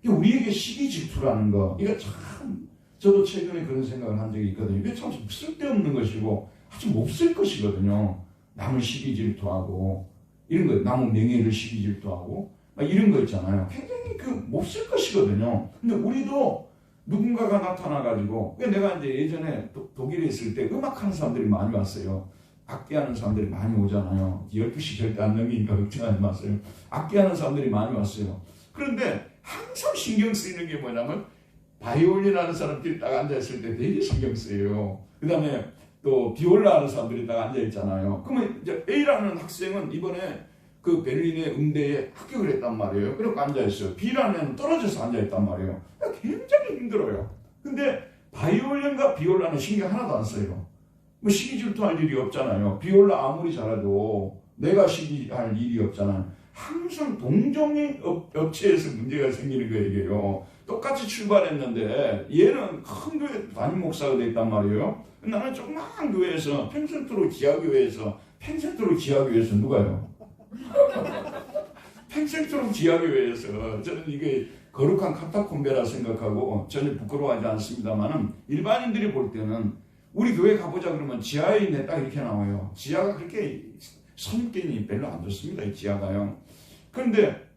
A: 우리에게 시기 질투라는 거, 이거 참 저도 최근에 그런 생각을 한 적이 있거든요. 이게 참 쓸데없는 것이고 아주 몹쓸 것이거든요. 남을 시기 질투하고 이런 거, 남의 명예를 시기 질투하고 막 이런 거 있잖아요. 굉장히 그 몹쓸 것이거든요. 근데 우리도 누군가가 나타나가지고, 내가 이제 예전에 독일에 있을 때 음악하는 사람들이 많이 왔어요. 악기하는 사람들이 많이 오잖아요. 12시 절대 안 넘기니까 걱정하지 마세요. 악기하는 사람들이 많이 왔어요. 그런데 항상 신경 쓰이는 게 뭐냐면 바이올린 하는 사람들이 딱 앉아있을 때 되게 신경 쓰여요. 그 다음에 또 비올라 하는 사람들이 딱 앉아있잖아요. 그러면 이제 A라는 학생은 이번에 그 베를린의 음대에 합격을 했단 말이에요. 그리고 앉아있어요. B라는 애는 떨어져서 앉아있단 말이에요. 굉장히 힘들어요. 근데 바이올린과 비올라는 신경 하나도 안 써요. 뭐 시기 질투할 일이 없잖아요. 비올라 아무리 잘해도 내가 시기할 일이 없잖아요. 항상 동종의 업체에서 문제가 생기는 거예요. 똑같이 출발했는데 얘는 큰 교회 담임 목사가 됐단 말이에요. 나는 조그마한 교회에서 펜센트로 지하교회에서 누가요? 펜센트로 지하교회에서 저는 이게 거룩한 카타콤베라 생각하고 전혀 부끄러워하지 않습니다만은 일반인들이 볼 때는 우리 교회 가보자 그러면 지하에 있네 딱 이렇게 나와요. 지하가 그렇게 성격이 별로 안 좋습니다. 이 지하가요. 그런데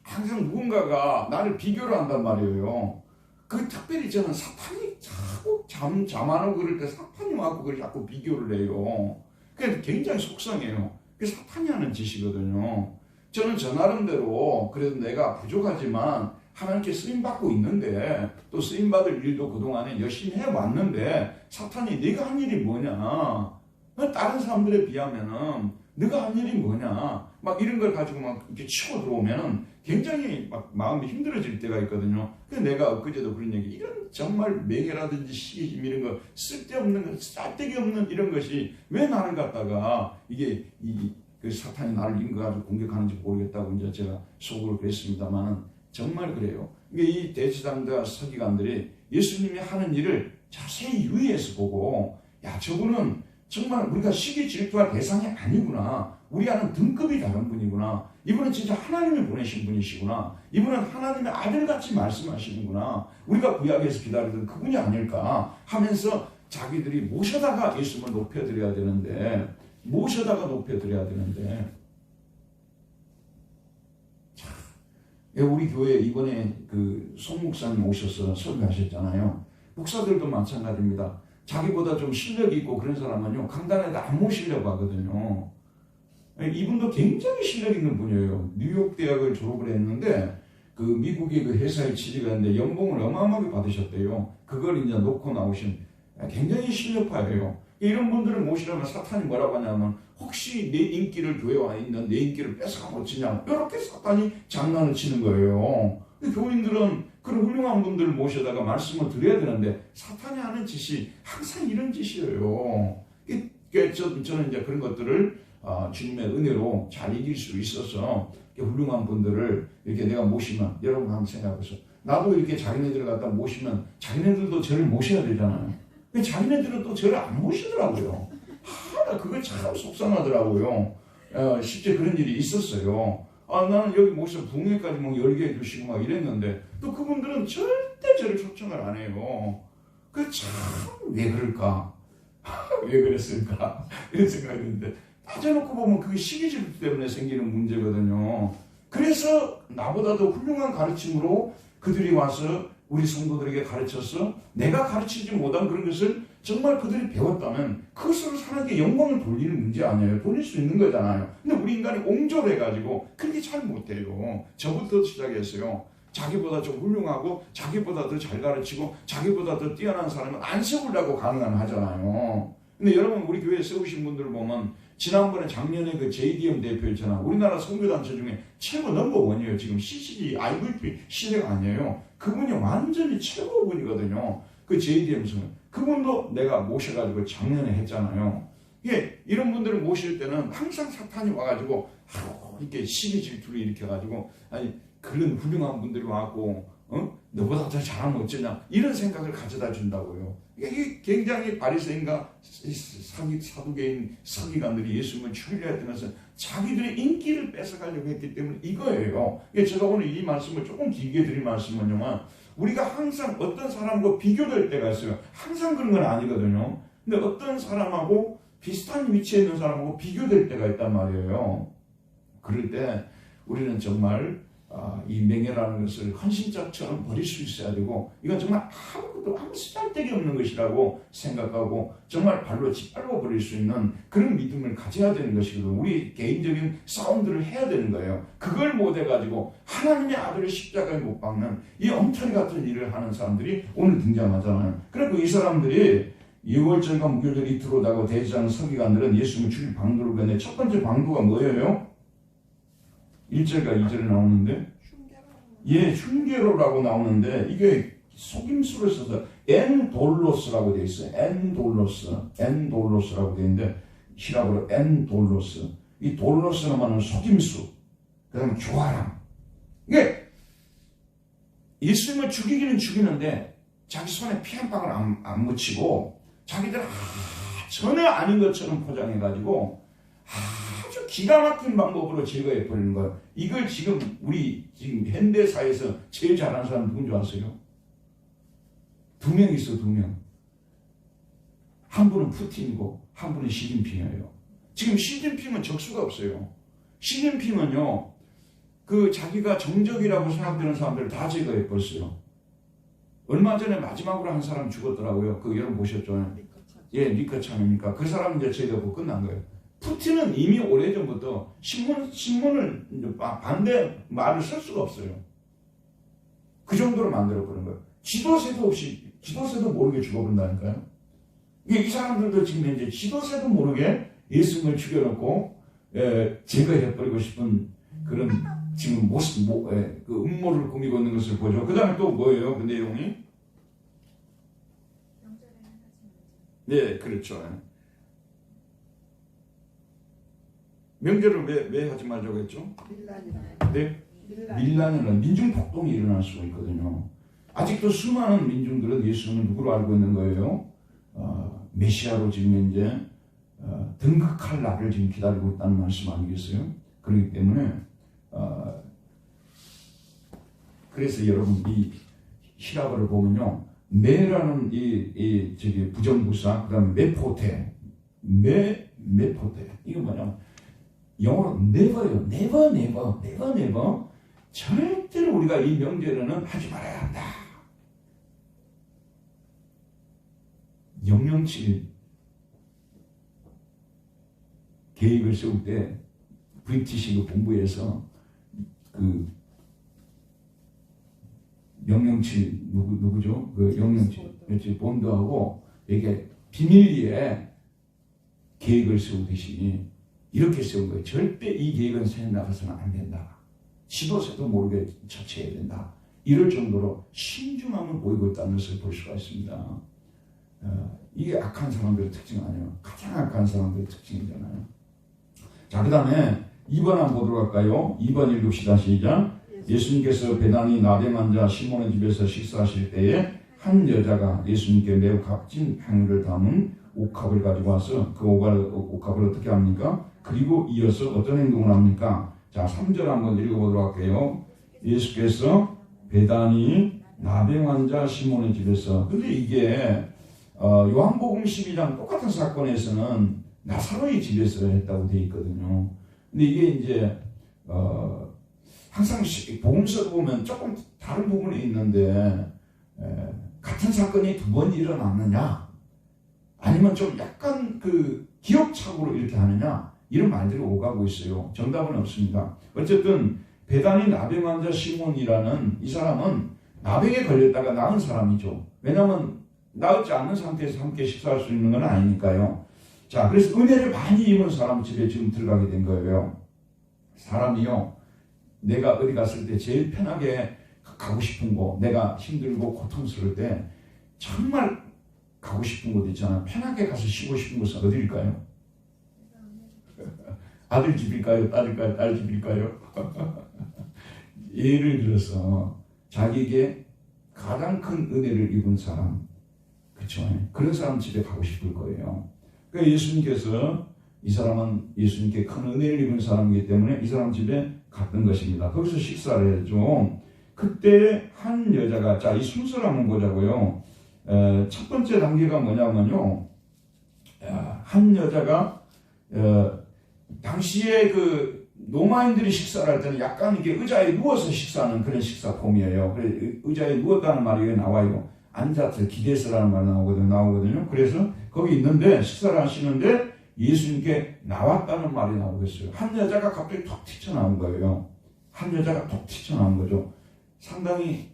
A: 항상 누군가가 나를 비교를 한단 말이에요. 그 특별히 저는 사탄이 자꾸 잠안하고 그럴 때 사탄이 와서 그걸 자꾸 비교를 해요. 그래서 굉장히 속상해요. 그게 사탄이 하는 짓이거든요. 저는 저 나름대로 그래도 내가 부족하지만 하나님께 쓰임받고 있는데 또 쓰임받을 일도 그동안에 열심히 해왔는데 사탄이 네가 한 일이 뭐냐, 다른 사람들에 비하면은 네가 한 일이 뭐냐 막 이런 걸 가지고 막 이렇게 치고 들어오면은 굉장히 막 마음이 힘들어질 때가 있거든요. 그래서 내가 엊그제도 그런 얘기, 이런 정말 명예라든지 시기심 이런 거 쓸데없는 거, 쌀데기 없는 이런 것이 왜 나를 갖다가 이게 그 사탄이 나를 이런 거 가지고 공격하는지 모르겠다고 이제 제가 속으로 그랬습니다만은 정말 그래요. 이 대제사장과 서기관들이 예수님이 하는 일을 자세히 유의해서 보고, 야, 저분은 정말 우리가 시기 질투할 대상이 아니구나. 우리와는 등급이 다른 분이구나. 이분은 진짜 하나님이 보내신 분이시구나. 이분은 하나님의 아들같이 말씀하시는구나. 우리가 구약에서 기다리던 그분이 아닐까 하면서 자기들이 모셔다가 예수님을 높여드려야 되는데, 우리 교회 이번에 그 송 목사님 오셔서 설교하셨잖아요. 목사들도 마찬가지입니다. 자기보다 좀 실력이 있고 그런 사람은요, 강단에도 안 모시려고 하거든요. 이분도 굉장히 실력 있는 분이에요. 뉴욕 대학을 졸업을 했는데 그 미국의 그 회사에 취직을 했는데 연봉을 어마어마하게 받으셨대요. 그걸 이제 놓고 나오신 굉장히 실력파예요. 이런 분들을 모시려면 사탄이 뭐라고 하냐면, 혹시 내 인기를 교회에 와 있는 내 인기를 뺏어가 못 치냐, 이렇게 사탄이 장난을 치는 거예요. 교인들은 그런 훌륭한 분들을 모셔다가 말씀을 드려야 되는데 사탄이 하는 짓이 항상 이런 짓이에요. 저는 이제 그런 것들을 주님의 은혜로 잘 이길 수 있어서 훌륭한 분들을 이렇게 내가 모시면, 여러분 한번 생각해보세요. 나도 이렇게 자기네들을 갖다 모시면 자기네들도 저를 모셔야 되잖아요. 근데 자기네들은 또 저를 안 모시더라고요. 그거 참 속상하더라고요. 실제 그런 일이 있었어요. 나는 여기 모셔서 부흥회까지 뭐 열게 해주시고 막 이랬는데 또 그분들은 절대 저를 초청을 안 해요. 그 참 왜 그럴까? 왜 그랬을까? 이런 생각이 드는데, 따져놓고 보면 그게 시기질투 때문에 생기는 문제거든요. 그래서 나보다도 훌륭한 가르침으로 그들이 와서 우리 성도들에게 가르쳐서 내가 가르치지 못한 그런 것을 정말 그들이 배웠다면 그것으로 하나님께 영광을 돌리는 문제 아니에요. 돌릴 수 있는 거잖아요. 근데 우리 인간이 옹졸해가지고 그렇게 잘 못해요. 저부터 시작했어요. 자기보다 좀 훌륭하고 자기보다 더 잘 가르치고 자기보다 더 뛰어난 사람은 안 세우려고 가능한 하잖아요. 근데 여러분 우리 교회에 세우신 분들을 보면 지난번에 작년에 그 JDM 대표 있잖아. 우리나라 선교단체 중에 최고 넘버원이에요. 지금 CCD, IVP 시대가 아니에요. 그분이 완전히 최고분이거든요. 그 JDM 선 그분도 내가 모셔가지고 작년에 했잖아요. 이게 이런 분들을 모실 때는 항상 사탄이 와가지고 이렇게 시기 질투를 일으켜가지고 아니 그런 훌륭한 분들이 와갖고 너보다 더 잘하면 어쩌냐 이런 생각을 가져다 준다고요. 이게 굉장히 바리새인과 사두개인 서기관들이 예수님을 추리했던 것은 자기들의 인기를 뺏어가려고 했기 때문에 이거예요. 제가 오늘 이 말씀을 조금 길게 드릴 말씀은요, 우리가 항상 어떤 사람과 비교될 때가 있어요. 항상 그런 건 아니거든요. 근데 어떤 사람하고 비슷한 위치에 있는 사람하고 비교될 때가 있단 말이에요. 그럴 때 우리는 정말 이 명예라는 것을 헌신짝처럼 버릴 수 있어야 되고 이건 정말 아무것도 아무 쓰잘데기 없는 것이라고 생각하고 정말 발로 짓밟아 버릴 수 있는 그런 믿음을 가져야 되는 것이거든요. 우리 개인적인 싸움들을 해야 되는 거예요. 그걸 못 해가지고 하나님의 아들을 십자가에 못 박는 이 엉터리 같은 일을 하는 사람들이 오늘 등장하잖아요. 그리고 이 사람들이 6월절과 무교절 이틀 오다고 대제사장 서기관들은 예수님을 죽일 방도를 건네 첫 번째 방도가 뭐예요? 1절과 2절에 나오는데 흉계로라고 나오는데 이게 속임수를 써서 엔돌로스라고 되어 있어요. 엔돌로스라고 되어 있는데 히라보로 엔돌로스. 이 돌로스는 말하는 속임수, 그 다음에 교활함. 이게 예수님을 죽이기는 죽이는데 자기 손에 피 한 방울 안 묻히고 자기들 전혀 아닌 것처럼 포장해가지고 아주 기가 막힌 방법으로 제거해 버리는 거예요. 이걸 지금 우리 지금 현대사에서 제일 잘하는 사람 누군 줄 아세요? 2명 있어, 2명. 한 분은 푸틴이고 한 분은 시진핑이에요. 지금 시진핑은 적수가 없어요. 시진핑은요, 그 자기가 정적이라고 생각되는 사람들을 다 제거해 버렸어요. 얼마 전에 마지막으로 한 사람 죽었더라고요. 그 여러분 보셨죠? 리커창입니까? 그 사람 이제 제거하고 끝난 거예요. 푸틴은 이미 오래전부터 신문을 반대 말을 쓸 수가 없어요. 그 정도로 만들어버린 거예요. 지도세도 모르게 죽어본다니까요. 이 사람들도 지금 이제 지도세도 모르게 예수님을 죽여놓고 제거해버리고 싶은 그런 지금 그 음모를 꾸미고 있는 것을 보죠. 그 다음에 또 뭐예요? 그 내용이? 네, 그렇죠. 명절을 왜 하지 말자고 했죠? 네? 밀란이라는 민중폭동이 일어날 수가 있거든요. 아직도 수많은 민중들은 예수님을 누구로 알고 있는 거예요? 메시아로 지금 이제 등극할 날을 지금 기다리고 있다는 말씀 아니겠어요? 그렇기 때문에 그래서 여러분 이 히라버를 보면요, 메라는 저기 부정부사, 그다음에 메포테 이거 뭐냐면 영어로 never요. never. 절대로 우리가 이 명절에는 하지 말아야 한다. 007 계획을 세울 때 브리티시 그 본부에서 그 007 누구죠? 그 007 본드하고 이게 비밀리에 계획을 세우듯이 이렇게 세운 거예요. 절대 이 계획은 새 나가서는 안 된다. 지도세도 모르게 처치해야 된다. 이럴 정도로 신중함을 보이고 있다는 것을 볼 수가 있습니다. 이게 악한 사람들의 특징 아니에요. 가장 악한 사람들의 특징이잖아요. 자, 그 다음에 2번 한번 보도록 할까요? 2번 읽읍시다. 시작. 예수님께서 베다니 나병 환자 시몬의 집에서 식사하실 때에 한 여자가 예수님께 매우 값진 향유를 담은 옥합을 가지고 와서 그 옥합을 어떻게 합니까? 그리고 이어서 어떤 행동을 합니까? 자, 3절 한번 읽어보도록 할게요. 예수께서 베다니 나병 환자 시몬의 집에서, 근데 이게 요한복음 12장 똑같은 사건에서는 나사로의 집에서 했다고 되어 있거든요. 근데 이게 이제 항상 복음서 보면 조금 다른 부분이 있는데 같은 사건이 두 번 일어났느냐, 아니면 좀 약간 그 기억착오로 이렇게 하느냐, 이런 말들이 오가고 있어요. 정답은 없습니다. 어쨌든 베다니 나병 환자 시몬이라는 이 사람은 나병에 걸렸다가 나은 사람이죠. 왜냐하면 나았지 않은 상태에서 함께 식사할 수 있는 건 아니니까요. 자, 그래서 은혜를 많이 입은 사람 집에 지금 들어가게 된 거예요. 사람이요, 내가 어디 갔을 때 제일 편하게 가고 싶은 곳, 내가 힘들고 고통스러울 때 정말 가고 싶은 곳 있잖아요. 편하게 가서 쉬고 싶은 곳은 어디일까요? 아들 집일까요? 딸일까요? 딸 집일까요? 예를 들어서 자기에게 가장 큰 은혜를 입은 사람, 그렇죠? 그런 사람 집에 가고 싶을 거예요. 그러니까 예수님께서 이 사람은 예수님께 큰 은혜를 입은 사람이기 때문에 이 사람 집에 갔던 것입니다. 거기서 식사를 해죠. 그때 한 여자가, 자, 이 순서를 한번 보자고요. 첫 번째 단계가 뭐냐면요, 한 여자가 당시에 그 로마인들이 식사를 할 때는 약간 이게 의자에 누워서 식사하는 그런 식사 폼이에요. 그래, 의자에 누웠다는 말이 여기 나와요. 앉아서 기대서라는 말이 나오거든요. 그래서 거기 있는데 식사를 하시는데 예수님께 나왔다는 말이 나오겠어요. 한 여자가 갑자기 톡 튀쳐나온 거예요. 한 여자가 톡 튀쳐나온 거죠. 상당히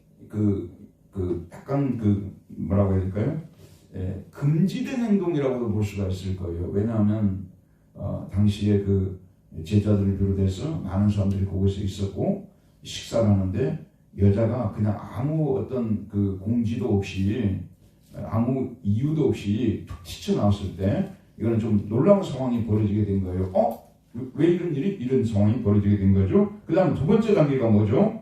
A: 약간 뭐라고 해야 될까요? 금지된 행동이라고도 볼 수가 있을 거예요. 왜냐하면 당시에 그 제자들을 비롯해서 많은 사람들이 거기서 있었고 식사를 하는데 여자가 그냥 아무 어떤 그 공지도 없이 아무 이유도 없이 툭 튀쳐나왔을 때 이거는 좀 놀라운 상황이 벌어지게 된 거예요. 왜 이런 상황이 벌어지게 된 거죠? 그 다음 두 번째 단계가 뭐죠?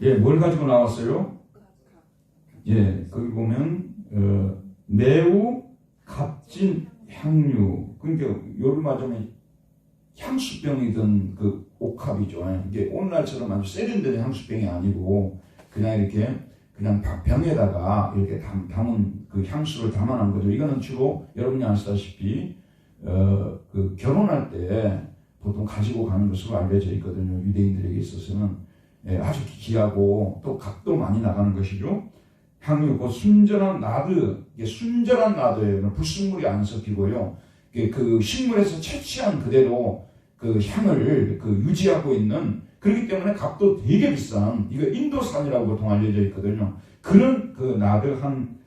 A: 예, 뭘 가지고 나왔어요? 예, 거기 보면 매우 값진 향유, 그러니까 요를 맞으면 향수병이든 그 옥합이죠. 이게 오늘날처럼 아주 세련된 향수병이 아니고 그냥 이렇게 그냥 병에다가 이렇게 담은 그 향수를 담아놓은 거죠. 이거는 주로 여러분이 아시다시피 그 결혼할 때 보통 가지고 가는 것으로 알려져 있거든요. 유대인들에게 있어서는 아주 귀하고 또 값도 많이 나가는 것이죠. 향유, 그 순전한 나드, 이게 순전한 나드예요. 불순물이 안 섞이고요. 그 식물에서 채취한 그대로 그 향을 유지하고 있는, 그렇기 때문에 값도 되게 비싼, 이거 인도산이라고 보통 알려져 있거든요. 그런 그 나드한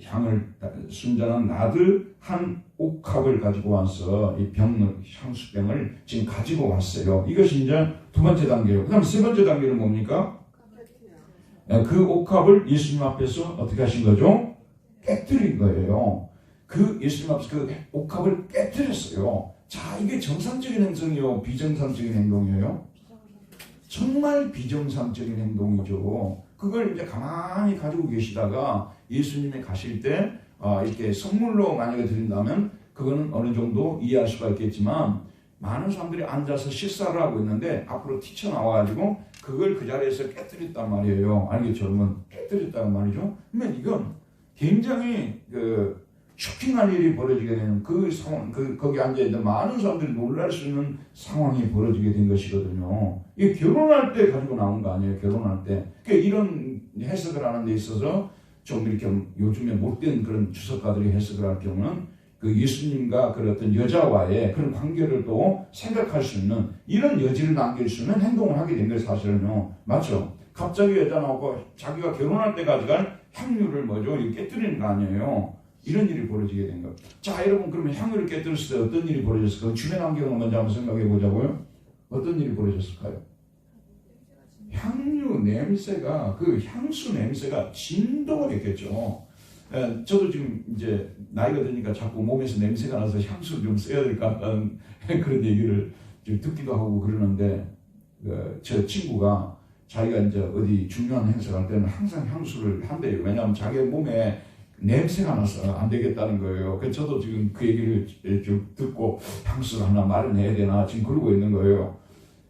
A: 향을, 순전한 나드한 옥합을 가지고 와서 이 향수병을 지금 가지고 왔어요. 이것이 이제 두 번째 단계예요. 그 다음 세 번째 단계는 뭡니까? 그 옥합을 예수님 앞에서 어떻게 하신 거죠? 깨뜨린 거예요. 그 예수님 앞에서 그 옥합을 깨뜨렸어요. 자, 이게 정상적인 행동이요, 비정상적인 행동이에요? 정말 비정상적인 행동이죠. 그걸 이제 가만히 가지고 계시다가 예수님이 가실 때 이렇게 선물로 만약에 드린다면 그거는 어느 정도 이해할 수가 있겠지만, 많은 사람들이 앉아서 식사를 하고 있는데 앞으로 튀쳐나와가지고 그걸 그 자리에서 깨뜨렸단 말이에요. 알겠죠? 여러분? 깨뜨렸단 말이죠. 그러면 이건 굉장히 쇼킹한 일이 벌어지게 되는 그 상황, 거기 앉아있는 많은 사람들이 놀랄 수 있는 상황이 벌어지게 된 것이거든요. 이게 결혼할 때 가지고 나온 거 아니에요? 결혼할 때. 그러니까 이런 해석을 하는 데 있어서 좀 이렇게 요즘에 못된 그런 주석가들이 해석을 할 경우는 그 예수님과 그런 어떤 여자와의 그런 관계를 또 생각할 수 있는 이런 여지를 남길 수 있는 행동을 하게 된 거예요, 사실은요. 맞죠? 갑자기 여자 나오고 자기가 결혼할 때 가져간 향유를 깨뜨리는 거 아니에요. 이런 일이 벌어지게 된 거예요. 자, 여러분, 그러면 향유를 깨뜨렸을 때 어떤 일이 벌어졌을까요? 주변 환경을 먼저 한번 생각해 보자고요. 어떤 일이 벌어졌을까요? 향유 냄새가, 그 향수 냄새가 진동을 했겠죠. 저도 지금 이제 나이가 드니까 자꾸 몸에서 냄새가 나서 향수를 좀 써야 될 것 같다는 그런 얘기를 좀 듣기도 하고 그러는데, 저 친구가 자기가 이제 어디 중요한 행사를 할 때는 항상 향수를 한대요. 왜냐하면 자기 몸에 냄새가 나서 안 되겠다는 거예요. 그래서 저도 지금 그 얘기를 좀 듣고 향수를 하나 마련해야 되나 지금 그러고 있는 거예요.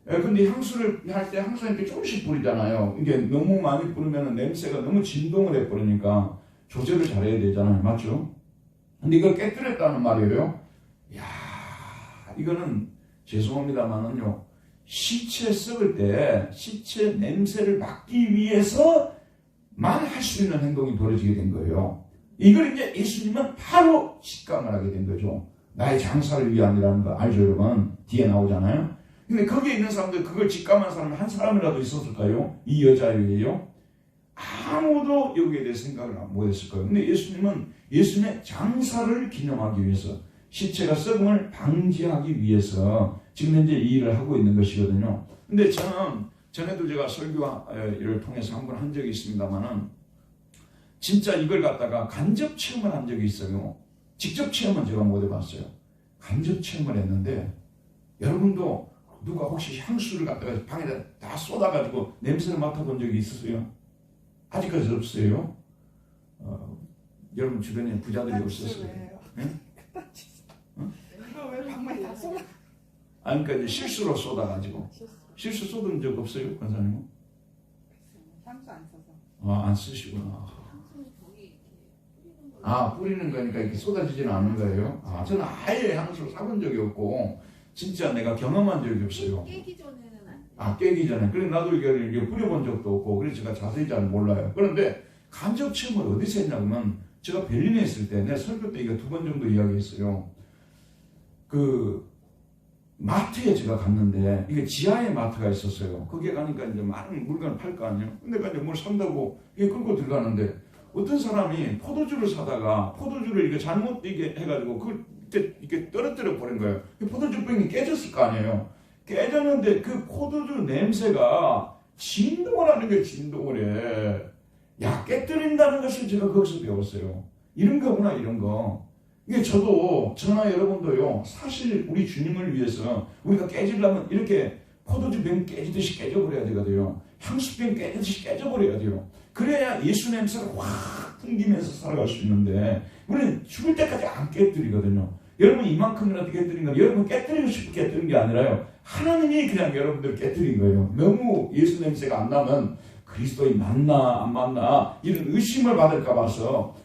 A: 근데 향수를 할 때 항상 이렇게 조금씩 뿌리잖아요. 이게 너무 많이 뿌리면 냄새가 너무 진동을 해버리니까 조절을 잘해야 되잖아요. 맞죠? 근데 이걸 깨뜨렸다는 말이에요. 이야, 이거는 죄송합니다만은요, 시체 썩을 때 시체 냄새를 막기 위해서만 할 수 있는 행동이 벌어지게 된 거예요. 이걸 이제 예수님은 바로 직감을 하게 된 거죠. 나의 장사를 위함이라는 거 알죠, 여러분? 뒤에 나오잖아요. 근데 거기에 있는 사람들, 그걸 직감한 사람이 한 사람이라도 있었을까요? 이 여자에게요? 아무도 여기에 대해 생각을 못했을 거예요. 근데 예수님은 예수님의 장사를 기념하기 위해서, 시체가 썩음을 방지하기 위해서 지금 현재 이 일을 하고 있는 것이거든요. 근데 저는 전에도 제가 설교를 통해서 한 번 한 적이 있습니다만은, 진짜 이걸 갖다가 간접 체험을 한 적이 있어요. 직접 체험은 제가 못 해봤어요. 간접 체험을 했는데, 여러분도 누가 혹시 향수를 갖다가 방에다 다 쏟아가지고 냄새를 맡아본 적이 있으세요? 아직까지 없어요? 여러분 주변에 부자들이 없었어요? 네?
B: 이거 왜 방망이 다 쏟아?
A: 아니, 그러니까 이제 실수로 쏟아가지고. 실수 쏟은 적 없어요, 권사님은?
B: 향수 안 써서.
A: 아, 안 쓰시구나. 아, 뿌리는 거니까 이렇게 쏟아지지는 않는 거예요? 아, 저는 아예 향수를 사본 적이 없고, 진짜 내가 경험한 적이 없어요.
C: 깨기 전에는 안 돼.
A: 아, 깨기 전에. 그래, 나도 이게 뿌려본 적도 없고, 그래서 제가 자세히 잘 몰라요. 그런데 간접 체험을 어디서 했냐면, 제가 베를린에 있을 때, 내가 설교 때 이거 2번 정도 이야기했어요. 마트에 제가 갔는데, 이게 지하에 마트가 있었어요. 거기에 가니까 이제 많은 물건을 팔 거 아니에요? 근데 이제 뭘 산다고 이게 끌고 들어가는데, 어떤 사람이 포도주를 사다가 포도주를 이게 잘못 이게 해가지고 그걸 이렇게 떨어뜨려 버린 거예요. 포도주 병이 깨졌을 거 아니에요. 깨졌는데 그 포도주 냄새가 진동을 하는 게 진동을 해. 야, 깨뜨린다는 것을 제가 거기서 배웠어요. 이런 거구나, 이런 거. 이게 저나 여러분도요, 사실 우리 주님을 위해서 우리가 깨지려면 이렇게 포도주 병 깨지듯이 깨져버려야 되거든요. 향수병 깨지듯이 깨져버려야 돼요. 그래야 예수 냄새를 확 풍기면서 살아갈 수 있는데, 우리는 죽을 때까지 안 깨뜨리거든요. 여러분 이만큼이라도 깨뜨린 건 여러분 깨뜨리고 싶게 깨뜨린 게 아니라요, 하나님이 그냥 여러분들을 깨뜨린 거예요. 너무 예수 냄새가 안 나면 그리스도인 맞나 안 맞나 이런 의심을 받을까 봐서,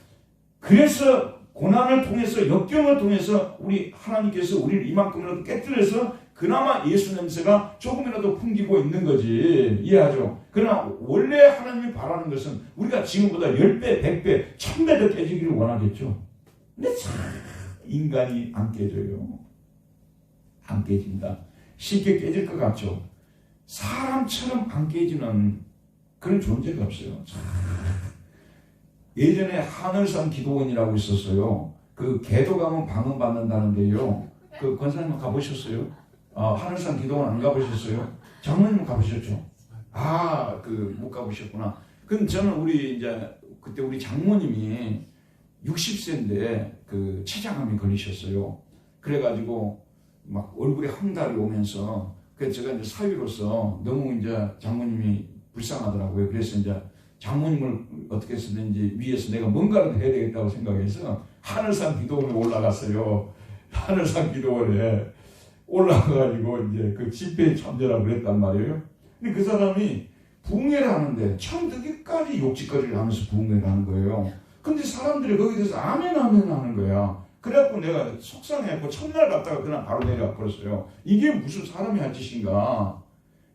A: 그래서 고난을 통해서, 역경을 통해서 우리 하나님께서 우리를 이만큼이라도 깨뜨려서 그나마 예수 냄새가 조금이라도 풍기고 있는 거지. 이해하죠? 그러나 원래 하나님이 바라는 것은 우리가 지금보다 10배, 100배, 1000배 더 깨지기를 원하겠죠. 근데 참 인간이 안 깨져요. 안 깨진다. 쉽게 깨질 것 같죠? 사람처럼 안 깨지는 그런 존재가 없어요. 예전에 하늘산 기도원이라고 있었어요. 그 개도 가면 방언 받는다는데요. 그 권사님 가보셨어요? 하늘산 기도원 안 가보셨어요? 장로님 가보셨죠? 못 가보셨구나. 그럼 저는 그때 우리 장모님이 60세인데 그 췌장암이 걸리셨어요. 그래가지고 막 얼굴에 황달이 오면서, 그래서 제가 이제 사위로서 너무 이제 장모님이 불쌍하더라고요. 그래서 이제 장모님을 어떻게 해서든지 위해서 내가 뭔가를 해야 되겠다고 생각해서 하늘산 기도원에 올라갔어요. 하늘산 기도원에 올라가가지고 이제 그 집회에 참여라고 그랬단 말이에요. 근데 그 사람이 부흥회를 하는데 처음부터 끝까지 욕짓거리를 하면서 부흥회를 하는 거예요. 근데 사람들이 거기에 대해서 아멘 아멘 하는 거야. 그래갖고 내가 속상해갖고 첫날 갔다가 그날 바로 내려와 버렸어요. 이게 무슨 사람이 할 짓인가.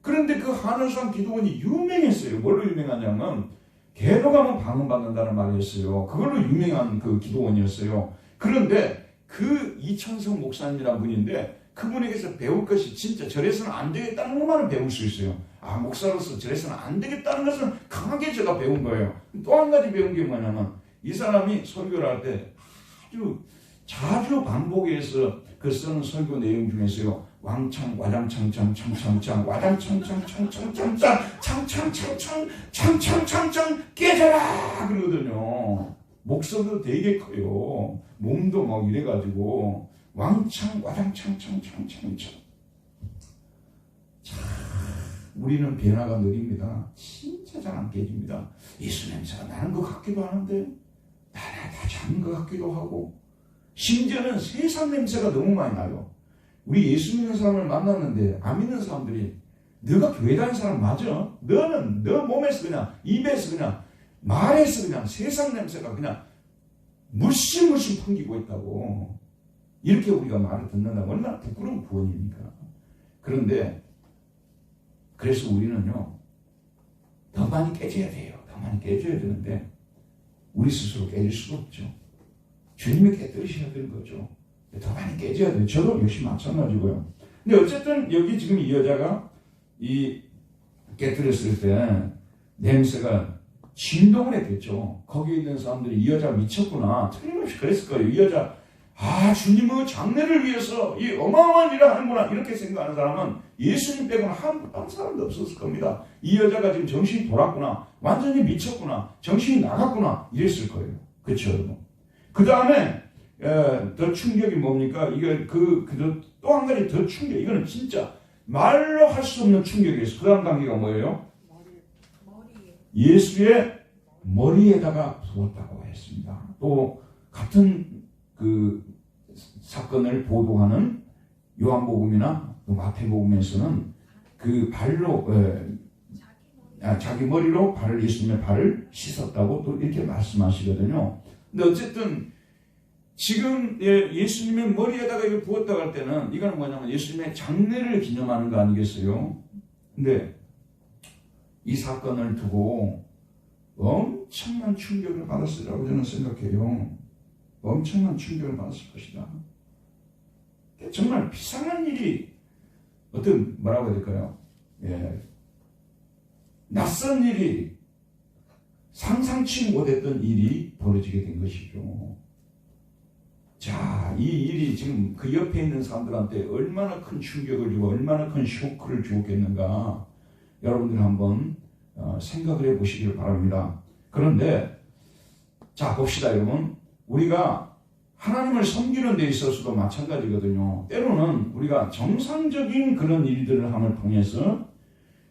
A: 그런데 그 하늘산 기도원이 유명했어요. 뭘로 유명하냐면 개도 가면 방언 받는다는 말이었어요. 그걸로 유명한 그 기도원이었어요. 그런데 그 이천성 목사님이라는 분인데, 그분에게서 배울 것이 진짜 저래서는 안 되겠다는 것만은 배울 수 있어요. 목사로서 저래서는 안 되겠다는 것은 강하게 제가 배운 거예요. 또 한 가지 배운 게 뭐냐면, 이 사람이 설교를 할 때 아주 자주 반복해서 그 쓰는 설교 내용 중에서요, 왕창 와장창창 창창창 와장창창 창창창창 창창창창 창창창창 깨져라 그러거든요. 목소리도 되게 커요. 몸도 막 이래가지고 왕창 와장창창 창창창. 우리는 변화가 느립니다. 진짜 잘 안 깨집니다. 예수 냄새가 나는 것 같기도 하는데 다 작은 것 같기도 하고, 심지어는 세상 냄새가 너무 많이 나요. 우리 예수 믿는 사람을 만났는데 안 믿는 사람들이, 너가 교회 다니는 사람 맞아? 너는 너 몸에서 그냥 입에서 그냥 말에서 그냥 세상 냄새가 그냥 물씬 풍기고 있다고. 이렇게 우리가 말을 듣는다면 얼마나 부끄러운 구원입니까? 그런데 그래서 우리는요, 더 많이 깨져야 돼요. 더 많이 깨져야 되는데 우리 스스로 깨질 수가 없죠. 주님이 깨뜨리셔야 되는 거죠. 더 많이 깨져야 돼요. 저도 역시 마찬가지고요. 근데 어쨌든 여기 지금 이 여자가 이 깨뜨렸을 때 냄새가 진동을 했겠죠. 거기에 있는 사람들이 이 여자 미쳤구나. 틀림없이 그랬을 거예요. 이 여자, 주님의 장례를 위해서 이 어마어마한 일을 하는구나. 이렇게 생각하는 사람은 예수님 빼고는 한 사람도 없었을 겁니다. 이 여자가 지금 정신이 돌았구나. 완전히 미쳤구나. 정신이 나갔구나. 이랬을 거예요. 그렇죠, 여러분? 그 다음에 더 충격이 뭡니까? 이게 또 한 가지 더 충격. 이거는 진짜 말로 할 수 없는 충격이었어요. 그 다음 단계가 뭐예요? 예수의 머리에다가 부었다고 했습니다. 또 같은 그 사건을 보도하는 요한복음이나 또 마태복음에서는 그 발로 자기 머리로 예수님의 발을 씻었다고 또 이렇게 말씀하시거든요. 근데 어쨌든 지금 예수님의 머리에다가 이걸 부었다고 할 때는 이거는 뭐냐면 예수님의 장례를 기념하는 거 아니겠어요? 근데 이 사건을 두고 엄청난 충격을 받았으리라고 저는 생각해요. 엄청난 충격을 받았을 것이다. 정말 비상한 일이 뭐라고 해야 될까요? 낯선 일이 상상치 못했던 일이 벌어지게 된 것이죠. 자, 이 일이 지금 그 옆에 있는 사람들한테 얼마나 큰 충격을 주고 얼마나 큰 쇼크를 주었겠는가 여러분들 한번 생각을 해보시길 바랍니다. 그런데 자, 봅시다 여러분. 우리가 하나님을 섬기는 데 있어서도 마찬가지거든요. 때로는 우리가 정상적인 그런 일들을 함을 통해서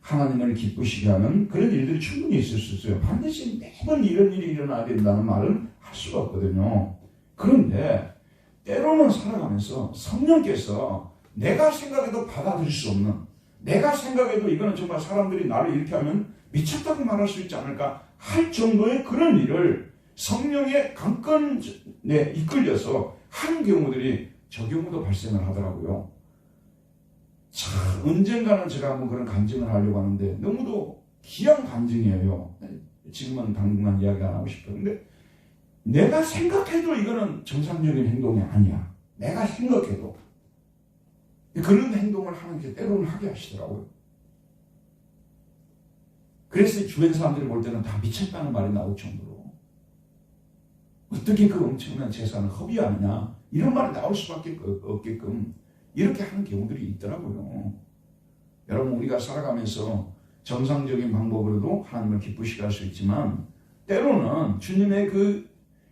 A: 하나님을 기쁘시게 하는 그런 일들이 충분히 있을 수 있어요. 반드시 매번 이런 일이 일어나야 된다는 말은 할 수가 없거든요. 그런데 때로는 살아가면서 성령께서 내가 생각해도 받아들일 수 없는, 내가 생각해도 이거는 정말 사람들이 나를 이렇게 하면 미쳤다고 말할 수 있지 않을까 할 정도의 그런 일을 성령의 강권에 이끌려서 하는 경우들이 저 경우도 발생을 하더라고요. 참 언젠가는 제가 한번 그런 간증을 하려고 하는데 너무도 귀한 간증이에요. 지금은 당분간 이야기 안 하고 싶어요. 근데 내가 생각해도 이거는 정상적인 행동이 아니야. 내가 생각해도. 그런 행동을 하나님께서 때로는 하게 하시더라고요. 그래서 주변 사람들이 볼 때는 다 미쳤다는 말이 나올 정도로 어떻게 그 엄청난 재산을 허비하느냐 이런 말이 나올 수밖에 없게끔 이렇게 하는 경우들이 있더라고요. 여러분 우리가 살아가면서 정상적인 방법으로도 하나님을 기쁘시게 할 수 있지만 때로는 주님의